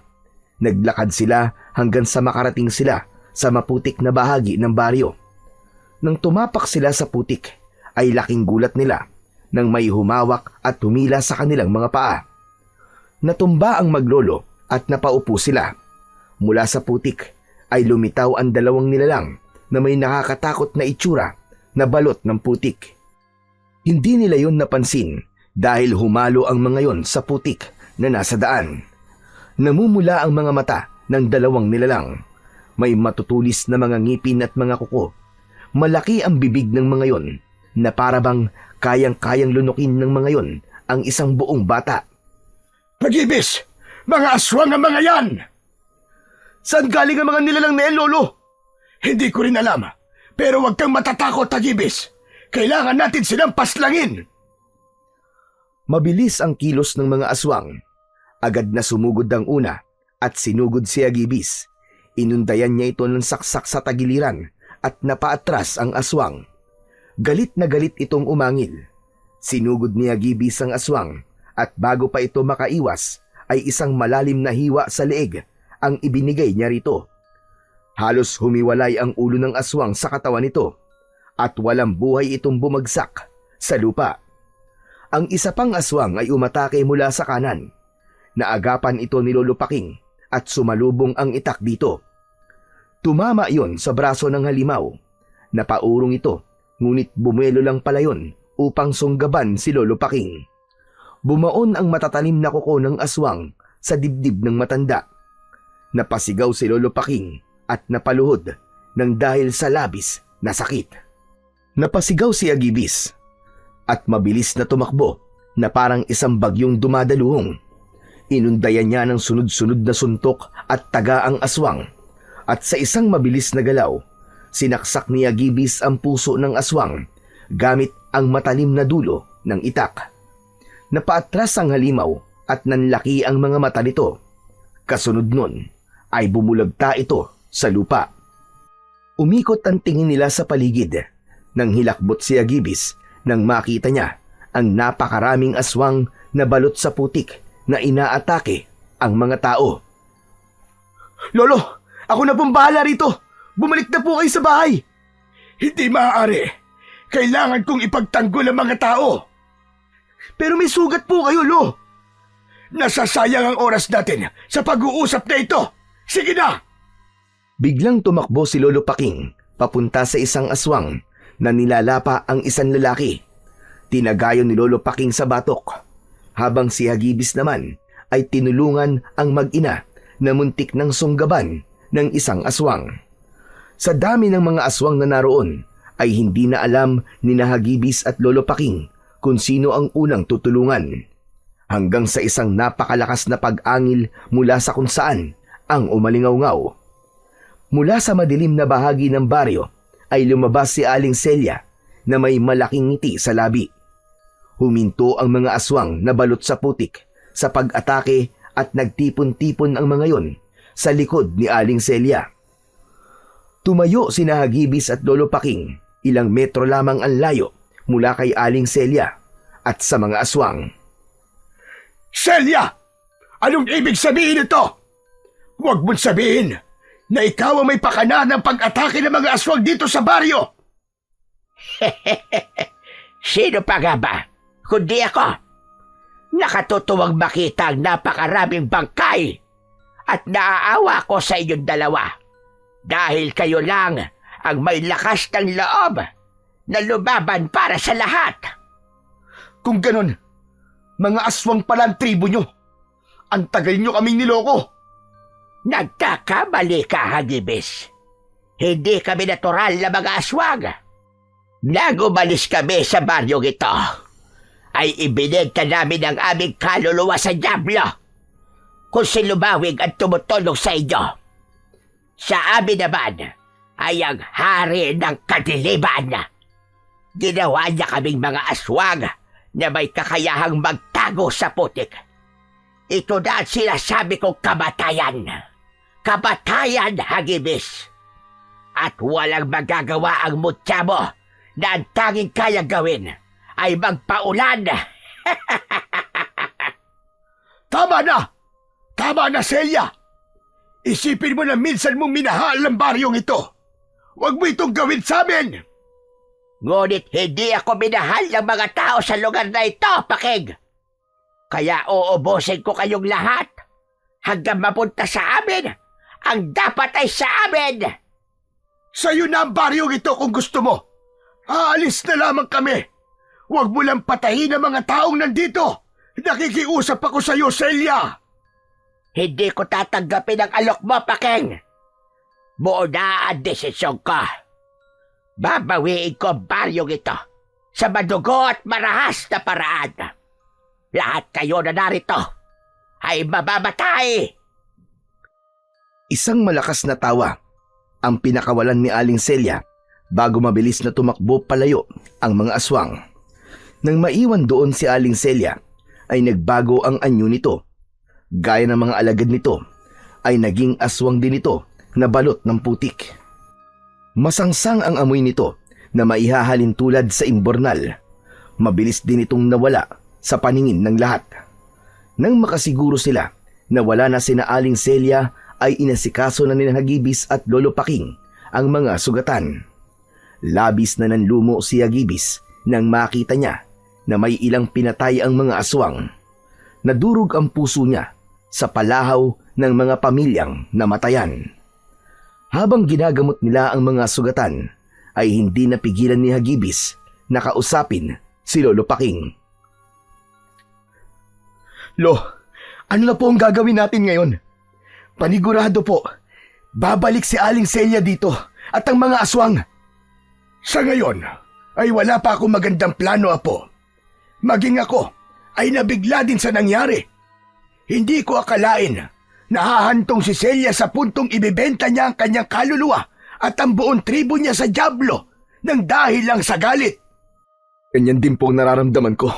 Naglakad sila hanggang sa makarating sila sa maputik na bahagi ng baryo. Nang tumapak sila sa putik, ay laking gulat nila nang may humawak at humila sa kanilang mga paa. Natumba ang maglolo at napaupo sila. Mula sa putik ay lumitaw ang dalawang nilalang na may nakakatakot na itsura na balot ng putik. Hindi nila yon napansin dahil humalo ang mga yon sa putik na nasa daan. Namumula ang mga mata ng dalawang nilalang. May matutulis na mga ngipin at mga kuko. Malaki ang bibig ng mga yon na parabang kayang-kayang lunukin ng mga yon ang isang buong bata. Hagibis! Mga aswang ang mga yan! Saan galing ang mga nilalang na yan, Lolo? Hindi ko rin alam. Pero huwag kang matatakot, Hagibis. Kailangan natin silang paslangin. Mabilis ang kilos ng mga aswang. Agad na sumugod ang una at sinugod si Hagibis. Inundayan niya ito ng saksak sa tagiliran at napaatras ang aswang. Galit na galit itong umangil. Sinugod ni Hagibis ang aswang at bago pa ito makaiwas ay isang malalim na hiwa sa leeg ang ibinigay niya rito. Halos humiwalay ang ulo ng aswang sa katawan nito at walang buhay itong bumagsak sa lupa. Ang isa pang aswang ay umatake mula sa kanan. Naagapan ito ni Lolo Paking at sumalubong ang itak dito. Tumama iyon sa braso ng halimaw. Napaurong ito, ngunit bumelo lang pala yun upang sunggaban si Lolo Paking. Bumaon ang matatalim na kuko ng aswang sa dibdib ng matanda. Napasigaw si Lolo Paking at napaluhod nang dahil sa labis na sakit. Napasigaw si Hagibis at mabilis na tumakbo na parang isang bagyong dumadaluhong. Inundayan niya ng sunod-sunod na suntok at taga ang aswang at sa isang mabilis na galaw, sinaksak ni Hagibis ang puso ng aswang gamit ang matalim na dulo ng itak. Napaatras ang halimaw at nanlaki ang mga mata nito. Kasunod nun ay bumulagta ito sa lupa. Umikot ang tingin nila sa paligid nang hilakbot si Hagibis nang makita niya ang napakaraming aswang na balot sa putik na inaatake ang mga tao. Lolo, ako na pong bahala rito. Bumalik na po kayo sa bahay. Hindi maaari. Kailangan kong ipagtanggol ang mga tao. Pero may sugat po kayo, Lo. Nasasayang ang oras natin sa pag-uusap na ito. Sige na! Biglang tumakbo si Lolo Paking papunta sa isang aswang na nilalapa ang isang lalaki. Tinagayon ni Lolo Paking sa batok, habang si Hagibis naman ay tinulungan ang mag-ina na muntik ng sunggaban ng isang aswang. Sa dami ng mga aswang na naroon ay hindi na alam ni Hagibis at Lolo Paking kung sino ang unang tutulungan. Hanggang sa isang napakalakas na pag-angil mula sa kung saan ang umalingaw-ngaw. Mula sa madilim na bahagi ng baryo ay lumabas si Aling Celia na may malaking ngiti sa labi. Huminto ang mga aswang na balot sa putik sa pag-atake at nagtipon-tipon ang mga yon sa likod ni Aling Celia. Tumayo si Hagibis at Lolo Paking, ilang metro lamang ang layo mula kay Aling Celia at sa mga aswang. Celia! Anong ibig sabihin ito? Huwag mong sabihin na ikaw ang may pakana ng pag-atake ng mga aswang dito sa baryo. Sino pa nga ba? Kundi ako. Nakatutuwang makita ang napakaraming bangkay At naaawa ko sa inyong dalawa dahil kayo lang ang may lakas ng loob na lumaban para sa lahat. Kung ganon, mga aswang pala ang tribo nyo. Ang tagal nyo kaming niloko. Nagkakamali ka, Hagibis. Hindi kami natural na mga aswang. Nang umalis kami sa baryong ito, ay ibinenta namin ang aming kaluluwa sa Diablo kung si Lumawig ang tumutulong sa inyo. Sa amin naman ay ang hari ng kadiliman. Ginawa niya kaming mga aswang na may kakayahang magtago sa putik. Ito na ang sinasabi kong kamatayan. Kamatayan, Hagibis. At walang magagawa ang mutya mo na ang tanging kaya gawin ay magpaulan. Tama na! Tama na, Celia! Isipin mo na minsan mong minahal ang baryong ito. Huwag mo itong gawin sa amin! Ngunit hindi ako minahal ng mga tao sa lugar na ito, Pakig. Kaya uubusin ko kayong lahat hanggang mapunta sa amin. Ang dapat ay sa amin. Sa'yo na ang baryong ito kung gusto mo. Aalis na lamang kami. Huwag mo lang patayin ang mga taong nandito. Nakikiusap ako sa'yo, Celia. Hindi ko tatanggapin ang alok mo, Pakeng. Buo na ang desisyon ko. Babawiin ko ang baryong ito sa madugo at marahas na paraan. Lahat kayo na narito ay mababatay. Isang malakas na tawa ang pinakawalan ni Aling Celia bago mabilis na tumakbo palayo ang mga aswang. Nang maiwan doon si Aling Celia, ay nagbago ang anyo nito. Gaya ng mga alagad nito, ay naging aswang din ito na balot ng putik. Masangsang ang amoy nito na maihahalin tulad sa imbornal. Mabilis din itong nawala sa paningin ng lahat. Nang makasiguro sila na wala na sina Aling Celia, ay inasikaso na ni Hagibis at Lolo Paking ang mga sugatan. Labis na nanlumo si Hagibis nang makita niya na may ilang pinatay ang mga aswang. Nadurog ang puso niya sa palahaw ng mga pamilyang namatayan. Habang ginagamot nila ang mga sugatan, ay hindi napigilan ni Hagibis na kausapin si Lolo Paking. Lo, ano na po ang gagawin natin ngayon? Panigurado po, babalik si Aling Celia dito at ang mga aswang. Sa ngayon, ay wala pa akong magandang plano, Apo. Maging ako ay nabigla din sa nangyari. Hindi ko akalain na hahantong si Celia sa puntong ibibenta niya ang kanyang kaluluwa at ang buong tribo niya sa Diablo nang dahil lang sa galit. Ganyan din po ang nararamdaman ko.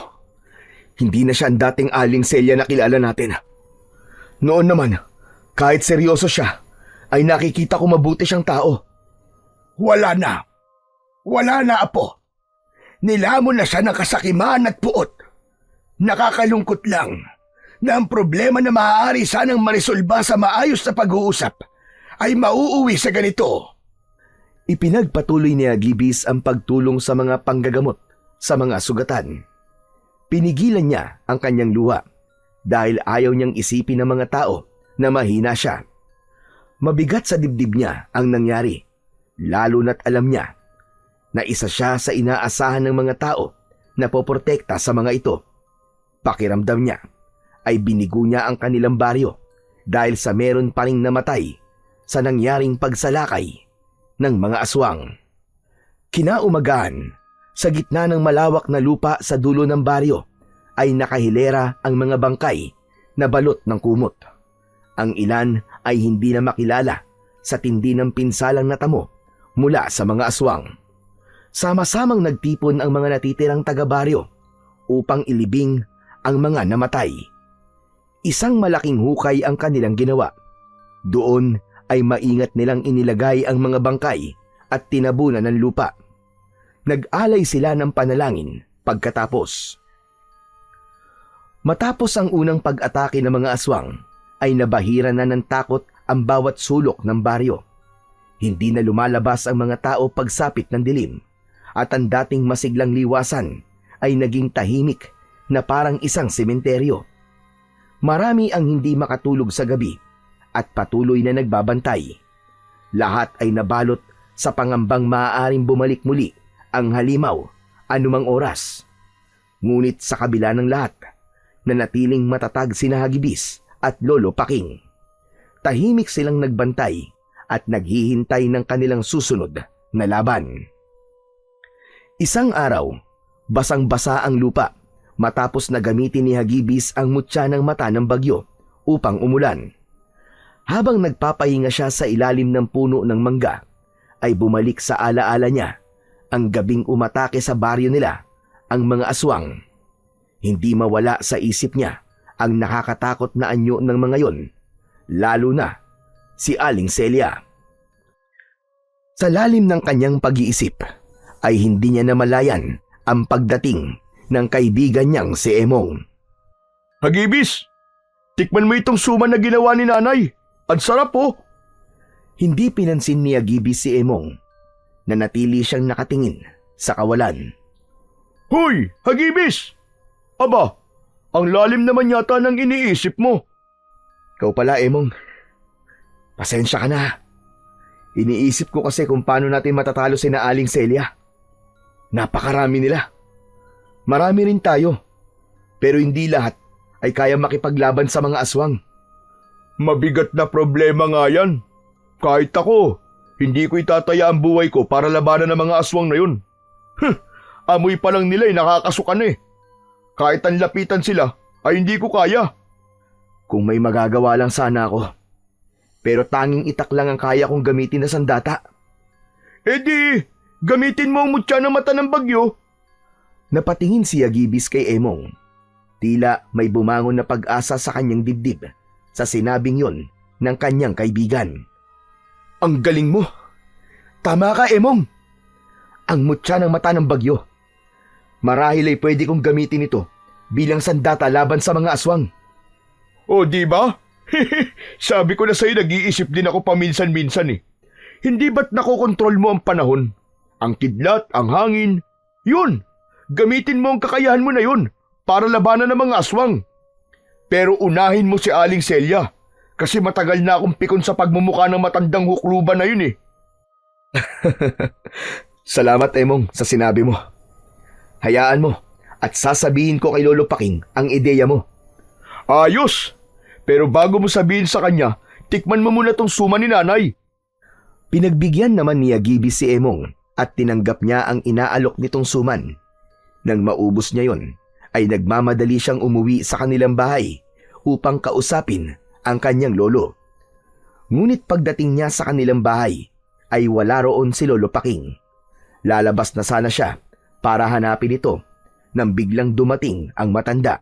Hindi na siya ang dating Aling Celia na kilala natin. Noon naman, kahit seryoso siya, ay nakikita ko mabuti siyang tao. Wala na. Wala na, Apo. Nilamon na siya ng kasakiman at puot. Nakakalungkot lang na ang problema na maaari sanang marisolba sa maayos na pag-uusap ay mauuwi sa ganito. Ipinagpatuloy ni Hagibis ang pagtulong sa mga panggagamot sa mga sugatan. Pinigilan niya ang kanyang luha dahil ayaw niyang isipin ng mga tao na mahina siya. Mabigat sa dibdib niya ang nangyari, lalo na't alam niya na isa siya sa inaasahan ng mga tao na poprotekta sa mga ito. Pakiramdam niya ay binigo niya ang kanilang baryo dahil sa meron pa ring namatay sa nangyaring pagsalakay ng mga aswang. Kinaumagahan, sa gitna ng malawak na lupa sa dulo ng baryo ay nakahilera ang mga bangkay na balot ng kumot. Ang ilan ay hindi na makilala sa tindi ng pinsalang natamo mula sa mga aswang. Sama-samang nagtipon ang mga natitirang taga-baryo upang ilibing ang mga namatay. Isang malaking hukay ang kanilang ginawa. Doon ay maingat nilang inilagay ang mga bangkay at tinabunan ng lupa. Nag-alay sila ng panalangin pagkatapos. Matapos ang unang pag-atake ng mga aswang, ay nabahira na ng takot ang bawat sulok ng baryo. Hindi na lumalabas ang mga tao pagsapit ng dilim, at ang dating masiglang liwasan ay naging tahimik na parang isang sementeryo. Marami ang hindi makatulog sa gabi at patuloy na nagbabantay. Lahat ay nabalot sa pangambang maaaring bumalik muli ang halimaw anumang oras. Ngunit sa kabila ng lahat, nanatiling matatag sina Hagibis at Lolo Paking. Tahimik silang nagbantay at naghihintay ng kanilang susunod na laban. Isang araw, basang-basa ang lupa matapos na gamitin ni Hagibis ang mutya ng mata ng bagyo upang umulan. Habang nagpapahinga siya sa ilalim ng puno ng mangga, ay bumalik sa alaala niya ang gabing umatake sa baryo nila ang mga aswang. Hindi mawala sa isip niya ang nakakatakot na anyo ng mga yon, lalo na si Aling Celia. Sa lalim ng kanyang pag-iisip ay hindi niya namalayan ang pagdating ng kaibigan niyang si Emong. Hagibis, tikman mo itong suman na ginawa ni nanay. Ang sarap oh! Hindi pinansin ni Hagibis si Emong. Nanatili siyang nakatingin sa kawalan. Hoy, Hagibis! Aba, ang lalim naman yata ng iniisip mo. Ikaw pala, Emong. Pasensya ka na. Iniisip ko kasi kung paano natin matatalo sina Aling Celia. Napakarami nila. Marami rin tayo. Pero hindi lahat ay kaya makipaglaban sa mga aswang. Mabigat na problema nga yan. Kahit ako, hindi ko itataya ang buhay ko para labanan ng mga aswang na yun. Amoy pa lang nila ay nakakasukan eh. Kahit ang lapitan sila ay hindi ko kaya. Kung may magagawa lang sana ako. Pero tanging itak lang ang kaya kong gamitin na sandata. Eh di, gamitin mo ang mutya ng mata ng bagyo. Napatingin si Hagibis kay Emong. Tila may bumangon na pag-asa sa kanyang dibdib sa sinabing yon ng kanyang kaibigan. Ang galing mo. Tama ka, Emong. Ang mutya ng mata ng bagyo. Marahil ay pwede kong gamitin ito bilang sandata laban sa mga aswang. O di ba? Sabi ko na sa'yo, nag-iisip din ako paminsan-minsan eh. Hindi ba't nakokontrol mo ang panahon? Ang kidlat, ang hangin. Yun! Gamitin mo ang kakayahan mo na yun para labanan ng mga aswang. Pero unahin mo si Aling Celia kasi matagal na akong pikon sa pagmumukha ng matandang hukluban na yun eh. Salamat, Emong, sa sinabi mo. Hayaan mo at sasabihin ko kay Lolo Paking ang ideya mo. Ayos! Pero bago mo sabihin sa kanya, tikman mo muna tong suman ni nanay. Pinagbigyan naman ni Hagibis si Emong at tinanggap niya ang inaalok nitong suman. Nang maubos niya yon, ay nagmamadali siyang umuwi sa kanilang bahay upang kausapin ang kanyang lolo. Ngunit pagdating niya sa kanilang bahay, ay wala roon si Lolo Paking. Lalabas na sana siya para hanapin ito nang biglang dumating ang matanda.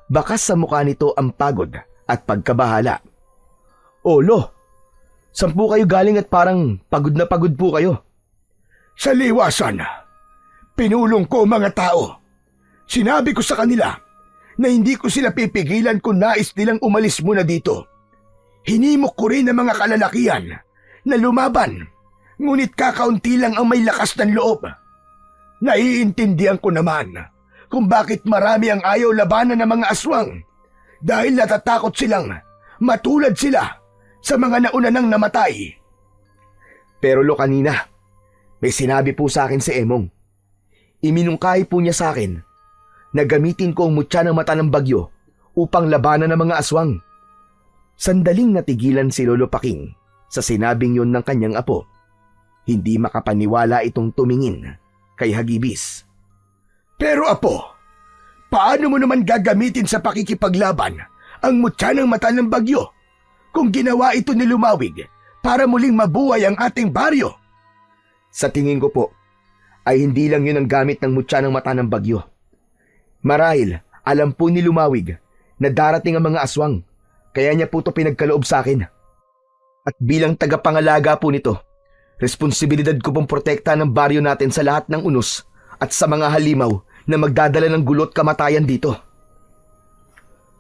Bakas sa mukha nito ang pagod at pagkabahala. "O, Lo, saan po kayo galing at parang pagod na pagod po kayo?" Sa liwasan, pinulong ko mga tao. Sinabi ko sa kanila na hindi ko sila pipigilan kung nais nilang umalis muna dito. Hinimok ko rin ang mga kalalakihan na lumaban, ngunit kakaunti lang ang may lakas ng loob. Naiintindihan ko naman kung bakit marami ang ayaw labanan ng mga aswang dahil natatakot silang matulad sila sa mga nauna nang namatay. Pero Lo, kanina, may sinabi po sa akin si Emong. Iminungkahi po niya sa akin na gamitin ko ang mutya ng mata ng bagyo upang labanan ng mga aswang. Sandaling natigilan si Lolo Paking sa sinabing yon ng kanyang apo. Hindi makapaniwala itong tumingin kay Hagibis. Pero apo, paano mo naman gagamitin sa pakikipaglaban ang mutya ng mata ng bagyo kung ginawa ito ni Lumawig para muling mabuhay ang ating baryo? Sa tingin ko po, ay hindi lang yun ang gamit ng mutya ng mata ng bagyo. Marahil, alam po ni Lumawig na darating ang mga aswang, kaya niya po ito pinagkaloob sa akin. At bilang tagapangalaga po nito, responsibilidad ko pong protekta ng baryo natin sa lahat ng unos at sa mga halimaw na magdadala ng gulot kamatayan dito.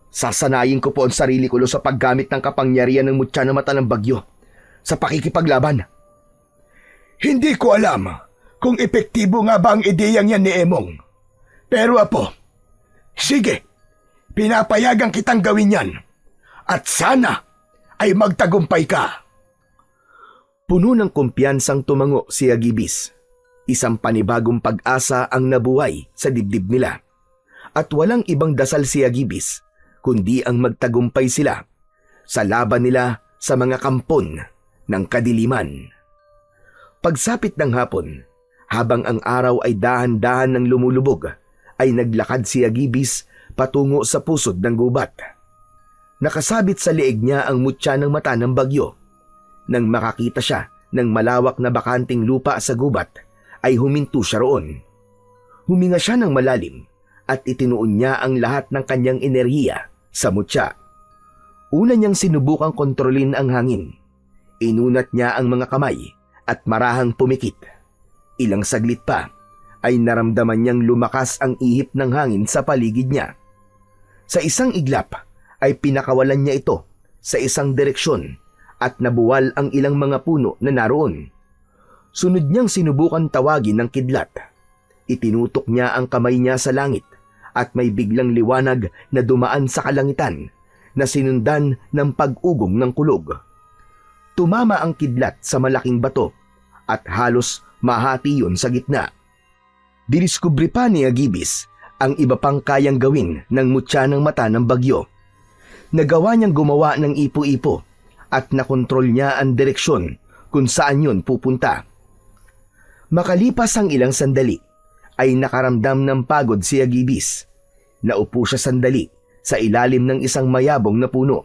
Sasanayin ko po ang sarili ko sa paggamit ng kapangyarihan ng mutya ng mata ng bagyo sa pakikipaglaban. Hindi ko alam kung epektibo nga ba ang ideyang yan ni Emong. Pero apo, sige, pinapayagan kitang gawin yan. At sana ay magtagumpay ka. Puno ng kumpiyansang tumango si Agibis. Isang panibagong pag-asa ang nabuhay sa dibdib nila. At walang ibang dasal si Agibis, kundi ang magtagumpay sila sa laban nila sa mga kampon ng kadiliman. Pagsapit ng hapon, habang ang araw ay dahan-dahan ng lumulubog, ay naglakad si Agibis patungo sa pusod ng gubat. Nakasabit sa leeg niya ang mutya ng mata ng bagyo. Nang makakita siya ng malawak na bakanting lupa sa gubat, ay huminto siya roon. Huminga siya ng malalim at itinuon niya ang lahat ng kanyang enerhiya sa mutya. Una niyang sinubukang kontrolin ang hangin. Inunat niya ang mga kamay at marahang pumikit. Ilang saglit pa ay naramdaman niyang lumakas ang ihip ng hangin sa paligid niya. Sa isang iglap ay pinakawalan niya ito sa isang direksyon at nabuwal ang ilang mga puno na naroon. Sunod niyang sinubukan tawagin ng kidlat. Itinutok niya ang kamay niya sa langit at may biglang liwanag na dumaan sa kalangitan na sinundan ng pag-ugong ng kulog. Tumama ang kidlat sa malaking bato at halos mahati yun sa gitna. Diniskubre pa ni Agibis ang iba pang kayang gawin ng mutya ng mata ng bagyo. Nagawa niyang gumawa ng ipo-ipo at nakontrol niya ang direksyon kung saan yun pupunta. Makalipas ang ilang sandali, ay nakaramdam ng pagod si Agibis. Naupo siya sandali sa ilalim ng isang mayabong na puno.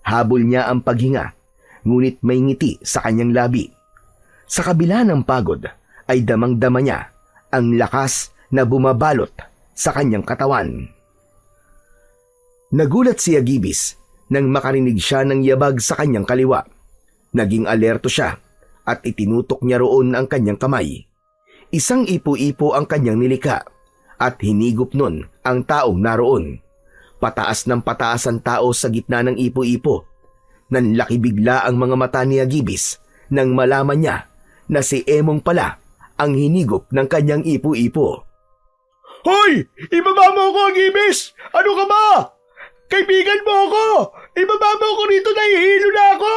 Habol niya ang paghinga, ngunit may ngiti sa kanyang labi. Sa kabila ng pagod, ay damang-dama niya ang lakas na bumabalot sa kanyang katawan. Nagulat si Agibis nang makarinig siya ng yabag sa kanyang kaliwa. Naging alerto siya at itinutok niya roon ang kanyang kamay. Isang ipo-ipo ang kanyang nilikha at hinigop nun ang taong naroon. Pataas ng pataas ang tao sa gitna ng ipo-ipo. Nanlaki bigla ang mga mata ni Agibis nang malaman niya na si Emong pala ang hinigop ng kanyang ipo-ipo. Hoy! Ibaba mo ako, Agibis! Ano ka ba? Kaibigan mo ako! Ibaba mo ako rito, nahihilo na ako!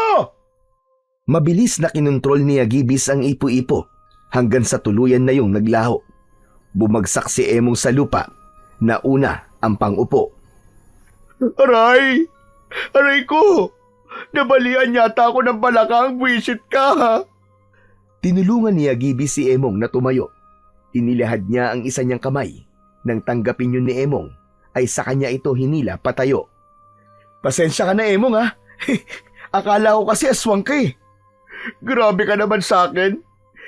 Mabilis na kinontrol ni Agibis ang ipo-ipo hanggang sa tuluyan na yung naglaho. Bumagsak si Emong sa lupa na una ang pang-upo. Aray! Aray ko! Nabalian yata ako ng balakang, buwisit ka ha! Tinulungan ni Agibis si Emong na tumayo. Inilahad niya ang isa niyang kamay. Nang tanggapin yun ni Emong, ay sa kanya ito hinila patayo. Pasensya ka na, Emong ha? Akala ko kasi aswang ka eh. Grabe ka naman sa akin.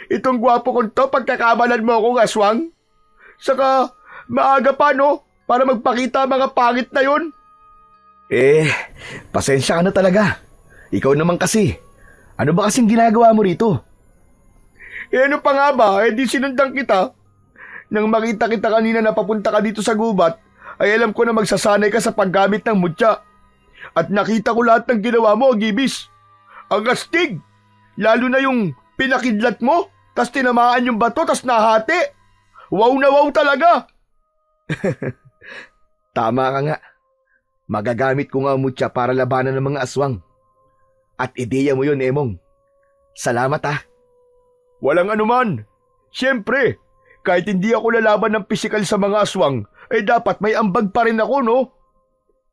Itong gwapo kong to, pagkakamalan mo akong aswang. Saka, maaga pa no, para magpakita mga pangit na yun. Pasensya ka na talaga. Ikaw naman kasi. Ano ba kasing ginagawa mo rito? Ano pa nga ba, di sinundan kita. Nang makita kita kanina na papunta ka dito sa gubat, ay alam ko na magsasanay ka sa paggamit ng mutya. At nakita ko lahat ng ginawa mo, Agibis. Ang astig! Lalo na yung pinakidlat mo, tas tinamaan yung bato, tas nahati. Wow na wow talaga! Tama ka nga. Magagamit ko nga ang mutya para labanan ng mga aswang. At ideya mo yun, Emong. Salamat ha. Walang anuman. Siyempre, kahit hindi ako lalaban ng pisikal sa mga aswang, ay dapat may ambag pa rin ako, no?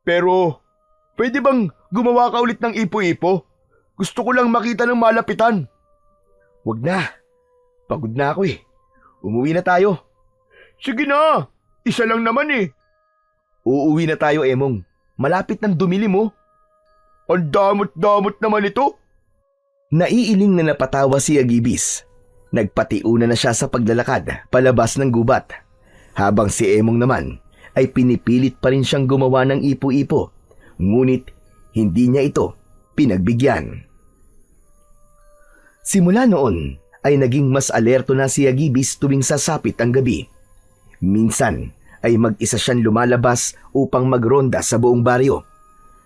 Pero, pwede bang gumawa ka ulit ng ipo-ipo? Gusto ko lang makita ng malapitan. Wag na. Pagod na ako eh. Umuwi na tayo. Sige na. Isa lang naman eh. Uuwi na tayo, Emong. Malapit ng dumili mo. Ang damot-damot naman ito. Naiiling na napatawa si Agibis. Nagpatiuna na siya sa paglalakad palabas ng gubat. Habang si Emong naman ay pinipilit pa rin siyang gumawa ng ipo-ipo. Ngunit hindi niya ito pinagbigyan. Simula noon ay naging mas alerto na si Agibis tuwing sasapit ang gabi. Minsan ay mag-isa siyang lumalabas upang magronda sa buong baryo.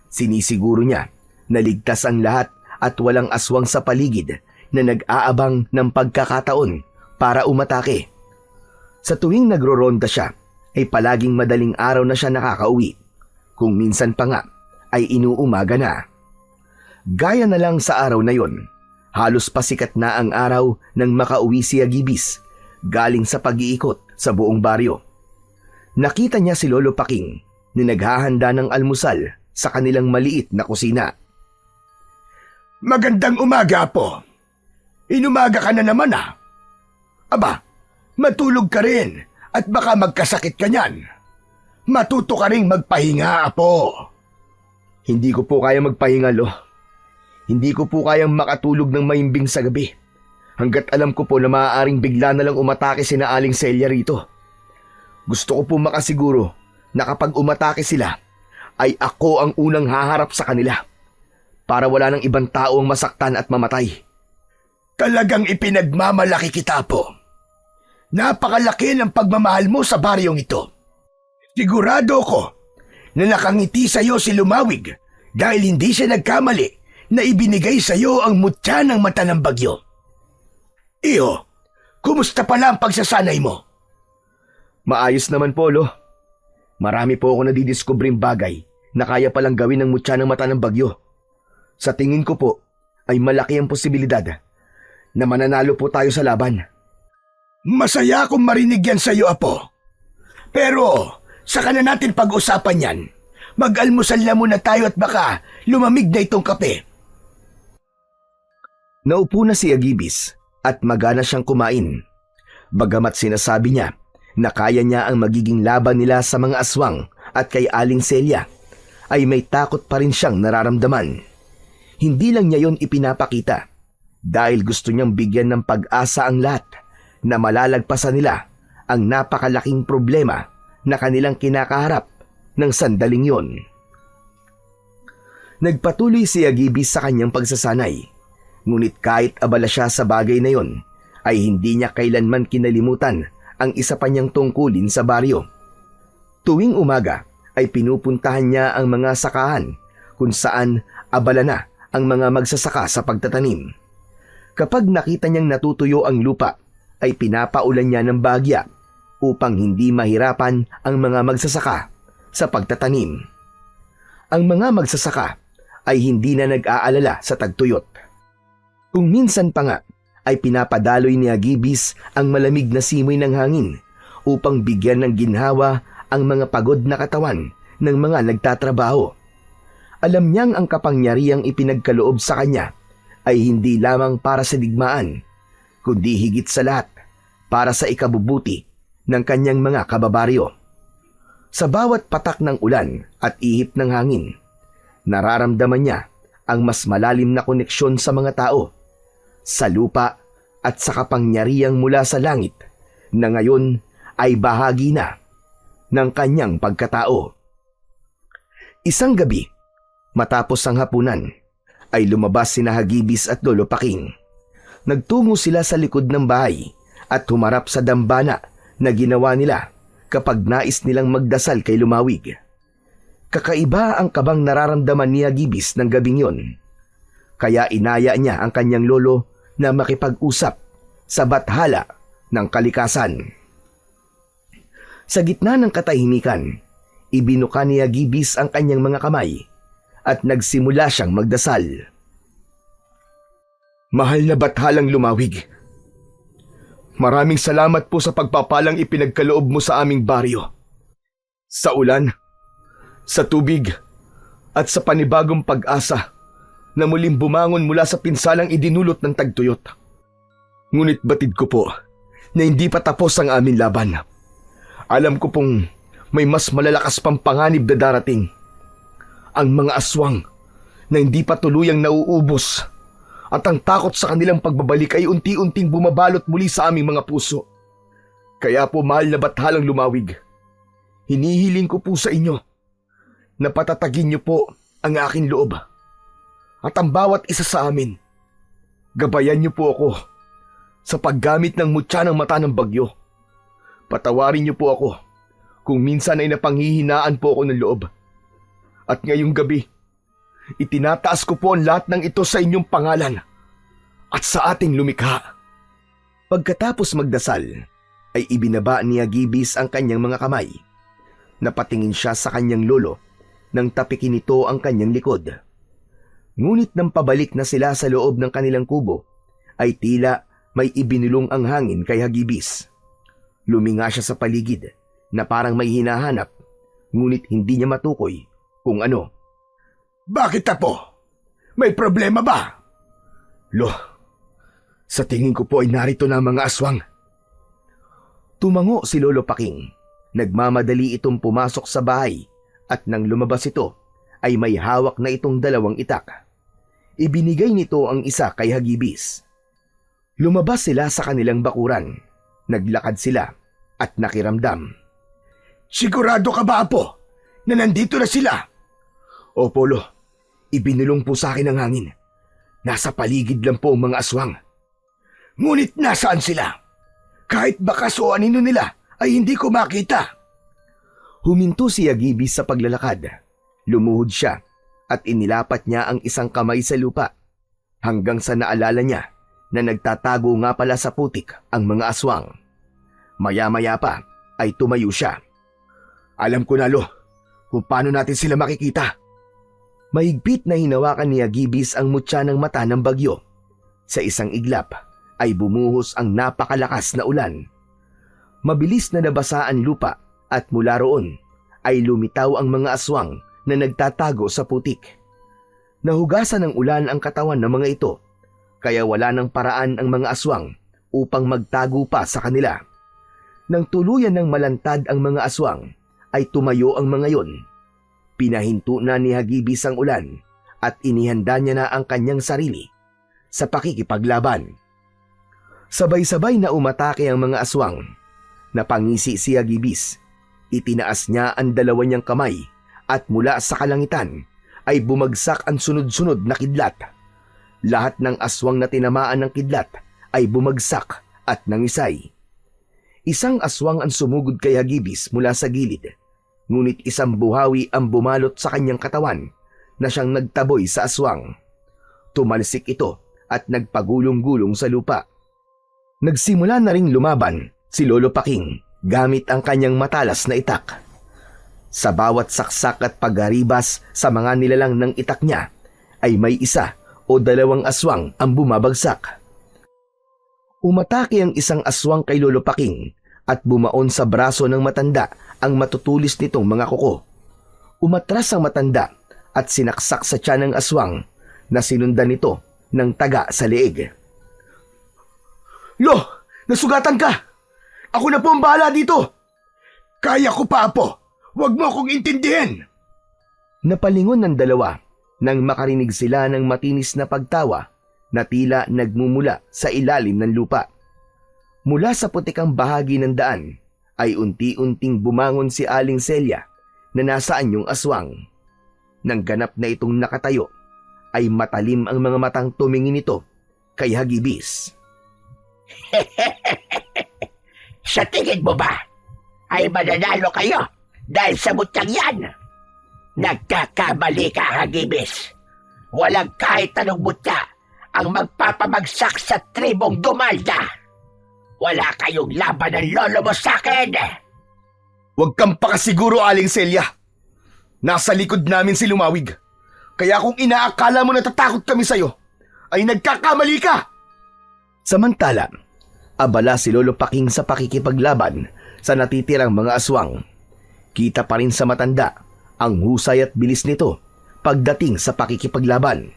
Sinisiguro niya na ligtas ang lahat at walang aswang sa paligid na nag-aabang ng pagkakataon para umatake. Sa tuwing nagroronda siya, ay palaging madaling araw na siya nakakauwi. Kung minsan pa nga, ay inuumaga na. Gaya na lang sa araw na yon, halos pasikat na ang araw nang makauwi si Agibis galing sa pag-iikot sa buong baryo. Nakita niya si Lolo Paking na naghahanda ng almusal sa kanilang maliit na kusina. Magandang umaga po. Inumaga ka na naman Aba, matulog ka rin at baka magkasakit ka niyan. Matuto ka ring magpahinga, Apo. Hindi ko po kaya magpahinga, Lo. Hindi ko po kayang makatulog ng mahimbing sa gabi. Hanggat alam ko po na maaaring bigla na lang umatake sina Aling Celia rito. Gusto ko po makasiguro na kapag umatake sila, ay ako ang unang haharap sa kanila para wala nang ibang tao ang masaktan at mamatay. Talagang ipinagmamalaki kita, Apo. Napakalaki ng pagmamahal mo sa baryong ito. Sigurado ko na nakangiti sa iyo si Lumawig dahil hindi siya nagkamali na ibinigay sa iyo ang mutya ng mata ng bagyo. Iyo, kumusta pala ang pagsasanay mo? Maayos naman po, Lo. Marami po ako nadidiskubreng bagay na kaya palang gawin ng mutya ng mata ng bagyo. Sa tingin ko po ay malaki ang posibilidad na mananalo po tayo sa laban. Masaya akong marinig yan sa iyo, Apo. Pero saka na natin pag-usapan yan. Mag-almusal na muna tayo at baka lumamig na itong kape. Naupo na si Agibis at magana siyang kumain. Bagamat sinasabi niya na kaya niya ang magiging laban nila sa mga aswang at kay Aling Celia, ay may takot pa rin siyang nararamdaman. Hindi lang niya yon ipinapakita dahil gusto niyang bigyan ng pag-asa ang lahat na malalagpasan nila ang napakalaking problema na kanilang kinakaharap ng sandaling yon. Nagpatuloy si Agibis sa kanyang pagsasanay, ngunit kahit abala siya sa bagay na yon, ay hindi niya kailanman kinalimutan ang isa pa niyang tungkulin sa baryo. Tuwing umaga ay pinupuntahan niya ang mga sakahan kung saan abala na ang mga magsasaka sa pagtatanim. Kapag nakita niyang natutuyo ang lupa, ay pinapaulan niya ng bagya upang hindi mahirapan ang mga magsasaka sa pagtatanim. Ang mga magsasaka ay hindi na nag-aalala sa tagtuyot. Kung minsan pa nga ay pinapadaloy ni Agibis ang malamig na simoy ng hangin upang bigyan ng ginhawa ang mga pagod na katawan ng mga nagtatrabaho. Alam niyang ang kapangyarihang ipinagkaloob sa kanya ay hindi lamang para sa digmaan, kundi higit sa lahat para sa ikabubuti ng kanyang mga kababaryo. Sa bawat patak ng ulan at ihip ng hangin, nararamdaman niya ang mas malalim na koneksyon sa mga tao, sa lupa at sa kapangyarihang mula sa langit na ngayon ay bahagi na ng kanyang pagkatao. Isang gabi, matapos ang hapunan, ay lumabas sina Agibis at Lolo Paking. Nagtungo sila sa likod ng bahay at humarap sa dambana na ginawa nila kapag nais nilang magdasal kay Lumawig. Kakaiba ang kabang nararamdaman ni Agibis ng gabing yon. Kaya inaya niya ang kanyang lolo na makipag-usap sa bathala ng kalikasan. Sa gitna ng katahimikan, ibinuka ni Agibis ang kanyang mga kamay at nagsimula siyang magdasal. Mahal na bathalang Lumawig, maraming salamat po sa pagpapalang ipinagkaloob mo sa aming baryo. Sa ulan, sa tubig, at sa panibagong pag-asa na muling bumangon mula sa pinsalang idinulot ng tagtuyot. Ngunit batid ko po na hindi pa tapos ang aming laban. Alam ko pong may mas malalakas pang panganib na darating. Ang mga aswang na hindi pa tuluyang nauubos at ang takot sa kanilang pagbabalik ay unti-unting bumabalot muli sa aming mga puso. Kaya po mahal na bathalang Lumawig, hinihiling ko po sa inyo na patatagin niyo po ang aking loob at ang bawat isa sa amin. Gabayan niyo po ako sa paggamit ng mutya ng mata ng bagyo. Patawarin niyo po ako kung minsan ay napanghihinaan po ako ng loob. At ngayong gabi, itinataas ko po ang lahat ng ito sa inyong pangalan at sa ating lumikha. Pagkatapos magdasal, ay ibinaba ni Agibis ang kanyang mga kamay. Napatingin siya sa kanyang lolo nang tapikin nito ang kanyang likod. Ngunit nang pabalik na sila sa loob ng kanilang kubo, ay tila may ibinulong ang hangin kay Hagibis. Luminga siya sa paligid na parang may hinahanap, ngunit hindi niya matukoy kung ano. Bakit, Apo? May problema ba? Lo, sa tingin ko po ay narito na ang mga aswang. Tumango si Lolo Paking. Nagmamadali itong pumasok sa bahay at nang lumabas ito ay may hawak na itong dalawang itak. Ibinigay nito ang isa kay Hagibis. Lumabas sila sa kanilang bakuran. Naglakad sila at nakiramdam. Sigurado ka ba, Apo, na nandito na sila? Opo, Lo. Ibinulong po sa akin ang hangin. Nasa paligid lang po ang mga aswang. Ngunit nasaan sila? Kahit bakas o anino nila ay hindi ko makita. Huminto si Hagibis sa paglalakad. Lumuhod siya at inilapat niya ang isang kamay sa lupa hanggang sa naalala niya na nagtatago nga pala sa putik ang mga aswang. Maya-maya pa ay tumayo siya. Alam ko na, Lo, kung paano natin sila makikita. Mahigpit na hinawakan ni Hagibis ang mutya ng mata ng bagyo. Sa isang iglap ay bumuhos ang napakalakas na ulan. Mabilis na nabasa ang lupa at mula roon ay lumitaw ang mga aswang na nagtatago sa putik. Nahugasan ng ulan ang katawan ng mga ito, kaya wala ng paraan ang mga aswang upang magtago pa sa kanila. Nang tuluyan ng malantad ang mga aswang, ay tumayo ang mga yon. Pinahinto na ni Hagibis ang ulan at inihanda niya na ang kanyang sarili sa pakikipaglaban. Sabay-sabay na umatake ang mga aswang. Napangisi si Hagibis. Itinaas niya ang dalawa niyang kamay at mula sa kalangitan ay bumagsak ang sunod-sunod na kidlat. Lahat ng aswang na tinamaan ng kidlat ay bumagsak at nangisay. Isang aswang ang sumugod kay Hagibis mula sa gilid, ngunit isang buhawi ang bumalot sa kanyang katawan na siyang nagtaboy sa aswang. Tumalsik ito at nagpagulong-gulong sa lupa. Nagsimula na ring lumaban si Lolo Paking gamit ang kanyang matalas na itak. Sa bawat saksak at pagharibas sa mga nilalang ng itak niya ay may isa o dalawang aswang ang bumabagsak. Umatake ang isang aswang kay Lolo Paking at bumaon sa braso ng matanda ang matutulis nitong mga kuko. Umatras ang matanda at sinaksak sa tiyan ng aswang na sinundan nito ng taga sa leeg. Lo, nasugatan ka! Ako na po ang bahala dito! Kaya ko pa, Apo! Huwag mo akong intindihin! Napalingon ng dalawa nang makarinig sila ng matinis na pagtawa na tila nagmumula sa ilalim ng lupa. Mula sa putikang bahagi ng daan ay unti-unting bumangon si Aling Celia na nasa anyong aswang. Nang ganap na itong nakatayo ay matalim ang mga matang tumingin nito kay Hagibis. Sa tingin mo ba ay mananalo kayo dahil sa mutyang yan? Nagkakamali ka, Hagibis. Walang kahit anong mutya ang magpapabagsak sa tribong Dumalda. Wala kayong laban ng lolo mo sa akin. Huwag kang pakasiguro, Aling Celia. Nasa likod namin si Lumawig. Kaya kung inaakala mo natatakot kami sa'yo, ay nagkakamali ka. Samantala, abala si Lolo Paking sa pakikipaglaban sa natitirang mga aswang. Kita pa rin sa matanda ang husay at bilis nito pagdating sa pakikipaglaban.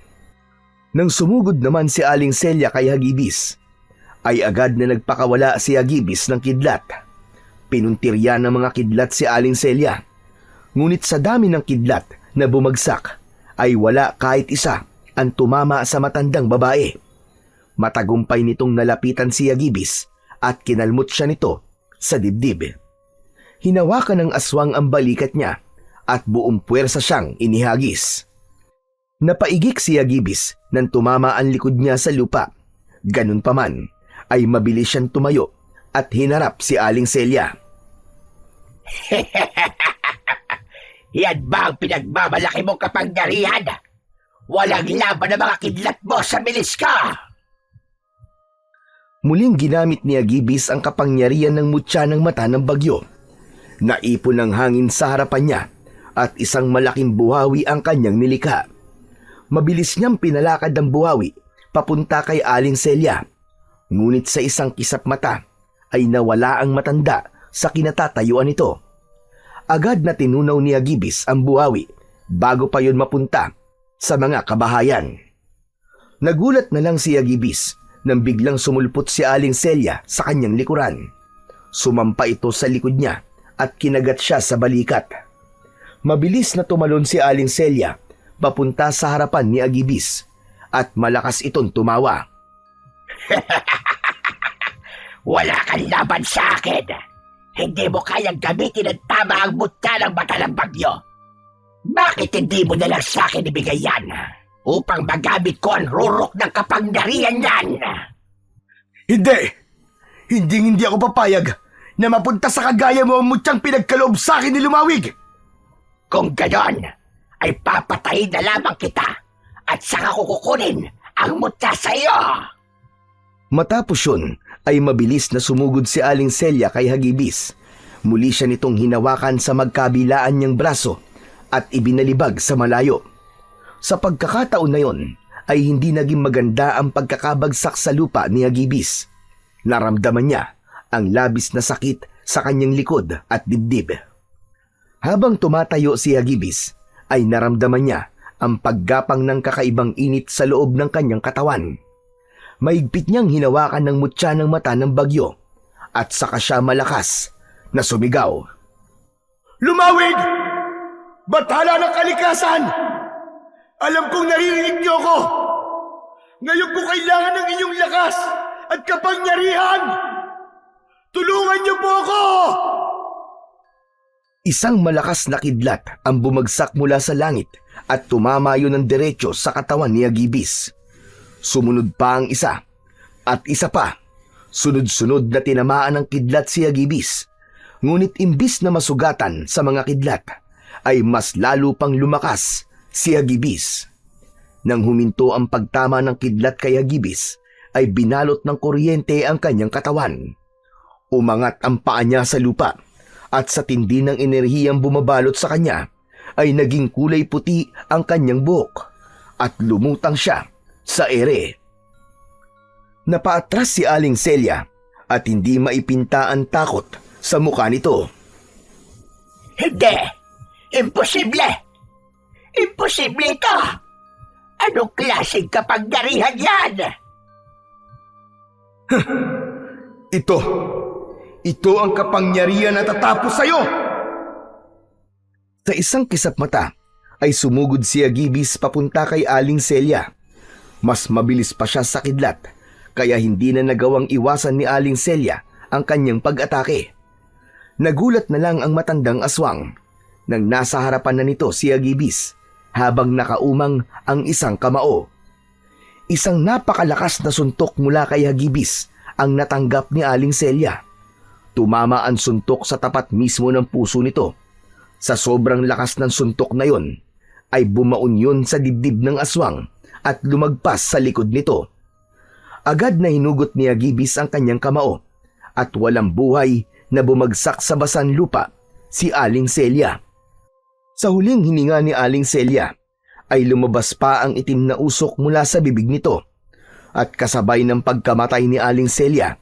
Nang sumugod naman si Aling Celia kay Hagibis, ay agad na nagpakawala si Hagibis ng kidlat. Pinuntirya ng mga kidlat si Aling Celia. Ngunit sa dami ng kidlat na bumagsak, ay wala kahit isa ang tumama sa matandang babae. Matagumpay nitong nalapitan si Hagibis at kinalmot siya nito sa dibdib. Hinawakan ng aswang ang balikat niya at buong puwersa siyang inihagis. Napaigik si Hagibis nang tumama ang likod niya sa lupa. Ganun pa man, ay mabilis siyang tumayo at hinarap si Aling Celia. Yan ba ang pinagmamalaki mong kapangyarihan? Walang laban na mga kidlat mo sa bilis ka! Muling ginamit ni Hagibis ang kapangyarihan ng mutya ng mata ng bagyo. Naipon ng hangin sa harapan niya at isang malaking buhawi ang kanyang nilikha. Mabilis niyang pinalakad ang buhawi papunta kay Aling Celia. Ngunit sa isang kisap mata ay nawala ang matanda sa kinatatayuan nito. Agad na tinunaw ni Agibis ang buhawi bago pa yon mapunta sa mga kabahayan. Nagulat na lang si Agibis nang biglang sumulpot si Aling Celia sa kanyang likuran. Sumampa ito sa likod niya at kinagat siya sa balikat. Mabilis na tumalon si Aling Celia papunta sa harapan ni Agibis at malakas itong tumawa. Wala kang laban sa akin. Hindi mo kayang gamitin ang tama ang mutya ng mata ng bagyo. Bakit hindi mo na lang sa akin ibigay yan upang magamit ko ang rurok ng kapangyarihan yan? Hindi! Hindi ako papayag na mapunta sa kagaya mo ang mutyang pinagkaloob sa akin ni Lumawig! Kung gayon, ay papatayin na lamang kita at saka kukunin ang mutya sa iyo! Matapos yun, ay mabilis na sumugod si Aling Celia kay Hagibis. Muli siya nitong hinawakan sa magkabilaan niyang braso at ibinalibag sa malayo. Sa pagkakataon na yon, ay hindi naging maganda ang pagkakabagsak sa lupa ni Hagibis. Naramdaman niya ang labis na sakit sa kanyang likod at dibdib. Habang tumatayo si Hagibis, ay naramdaman niya ang paggapang ng kakaibang init sa loob ng kanyang katawan. Maigpit niyang hinawakan ng mutya ng mata ng bagyo at saka siya malakas na sumigaw. Lumawig! Bathala ng kalikasan! Alam kong naririnig niyo ako! Ngayon ko kailangan ng inyong lakas at kapangyarihan! Tulungan niyo po ako! Isang malakas na kidlat ang bumagsak mula sa langit at tumama yun ng diretso sa katawan ni Agibis. Sumunod pa ang isa at isa pa. Sunod-sunod na tinamaan ng kidlat si Agibis. Ngunit imbis na masugatan sa mga kidlat, ay mas lalo pang lumakas si Agibis. Nang huminto ang pagtama ng kidlat kay Agibis, ay binalot ng kuryente ang kanyang katawan. Umangat ang paa niya sa lupa at sa tindi ng enerhiyang bumabalot sa kanya, ay naging kulay puti ang kanyang buhok at lumutang siya sa ere. Napaatras si Aling Celia at hindi maipinta ang takot sa mukha nito. Hindi! Imposible! Imposible ito! Anong klaseng kapangyarihan yan? Ito ang kapangyarihan na tatapos sa'yo! Sa isang kisap mata, ay sumugod si Agibis papunta kay Aling Celia. Mas mabilis pa siya sa kidlat, kaya hindi na nagawang iwasan ni Aling Celia ang kanyang pag-atake. Nagulat na lang ang matandang aswang nang nasa harapan na nito si Agibis habang nakaumang ang isang kamao. Isang napakalakas na suntok mula kay Agibis ang natanggap ni Aling Celia. Tumama ang suntok sa tapat mismo ng puso nito. Sa sobrang lakas ng suntok na yon, ay bumaon yun sa dibdib ng aswang at lumagpas sa likod nito. Agad na hinugot ni Agibis ang kanyang kamao at walang buhay na bumagsak sa basan lupa si Aling Celia. Sa huling hininga ni Aling Celia ay lumabas pa ang itim na usok mula sa bibig nito at kasabay ng pagkamatay ni Aling Celia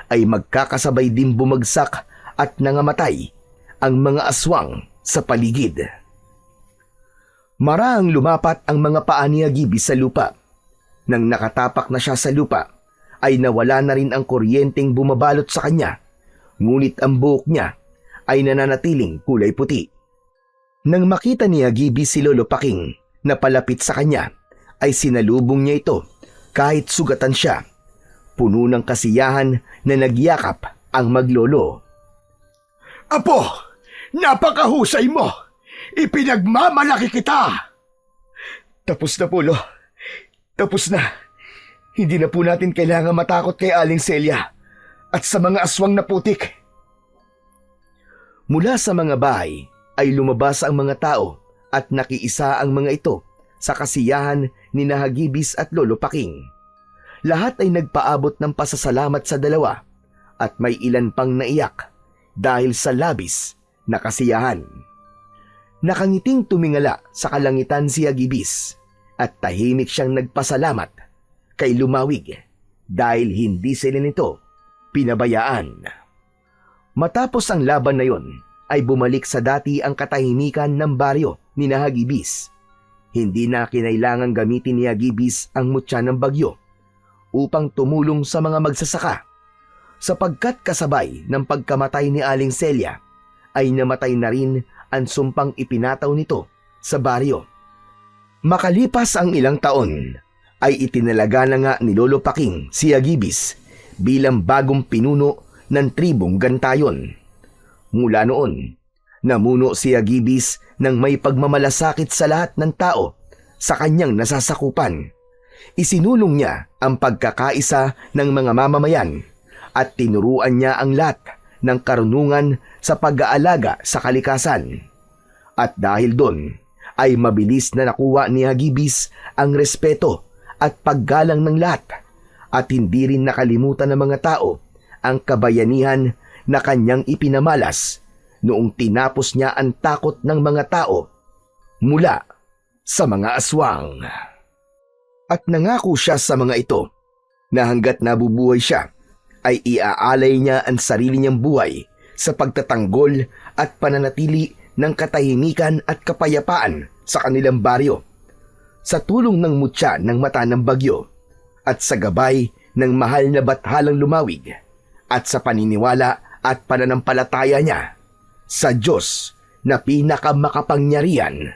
ay magkakasabay din bumagsak at nangamatay ang mga aswang sa paligid. Maraang lumapat ang mga paa ni Agibis sa lupa. Nang nakatapak na siya sa lupa, ay nawala na rin ang kuryenteng bumabalot sa kanya, ngunit ang buhok niya ay nananatiling kulay puti. Nang makita ni Agibis si Lolo Paking na palapit sa kanya, ay sinalubong niya ito kahit sugatan siya. Puno ng kasiyahan na nagyakap ang maglolo. Apo, napakahusay mo! Ipinagmamalaki kita! Tapos na po, Lo. Tapos na. Hindi na po natin kailangan matakot kay Aling Celia at sa mga aswang na putik. Mula sa mga bahay ay lumabas ang mga tao at nakiisa ang mga ito sa kasiyahan ni Hagibis at Lolo Paking. Lahat ay nagpaabot ng pasasalamat sa dalawa at may ilan pang naiyak dahil sa labis na kasiyahan. Nakangiting tumingala sa kalangitan si Agibis at tahimik siyang nagpasalamat kay Lumawig dahil hindi sila nito pinabayaan. Matapos ang laban na yon ay bumalik sa dati ang katahimikan ng baryo ni Hagibis. Hindi na kinailangang gamitin ni Hagibis ang mutya ng bagyo upang tumulong sa mga magsasaka, sapagkat kasabay ng pagkamatay ni Aling Celia ay namatay na rin ang sumpang ipinataw nito sa baryo. Makalipas ang ilang taon ay itinalaga na nga ni Lolo Paking si Hagibis bilang bagong pinuno ng tribong Gantayon. Mula noon, namuno si Hagibis ng may pagmamalasakit sa lahat ng tao sa kanyang nasasakupan. Isinulong niya ang pagkakaisa ng mga mamamayan at tinuruan niya ang lahat ng karunungan sa pag-aalaga sa kalikasan. At dahil doon, ay mabilis na nakuha ni Hagibis ang respeto at paggalang ng lahat at hindi rin nakalimutan ng mga tao ang kabayanihan na kanyang ipinamalas noong tinapos niya ang takot ng mga tao mula sa mga aswang. At nangako siya sa mga ito na hanggat nabubuhay siya ay iaalay niya ang sarili niyang buhay sa pagtatanggol at pananatili ng katahimikan at kapayapaan sa kanilang baryo, sa tulong ng mutya ng mata ng bagyo at sa gabay ng mahal na bathalang Lumawig at sa paniniwala at pananampalataya niya sa Diyos na pinakamakapangyarihan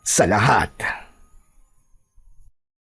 sa lahat.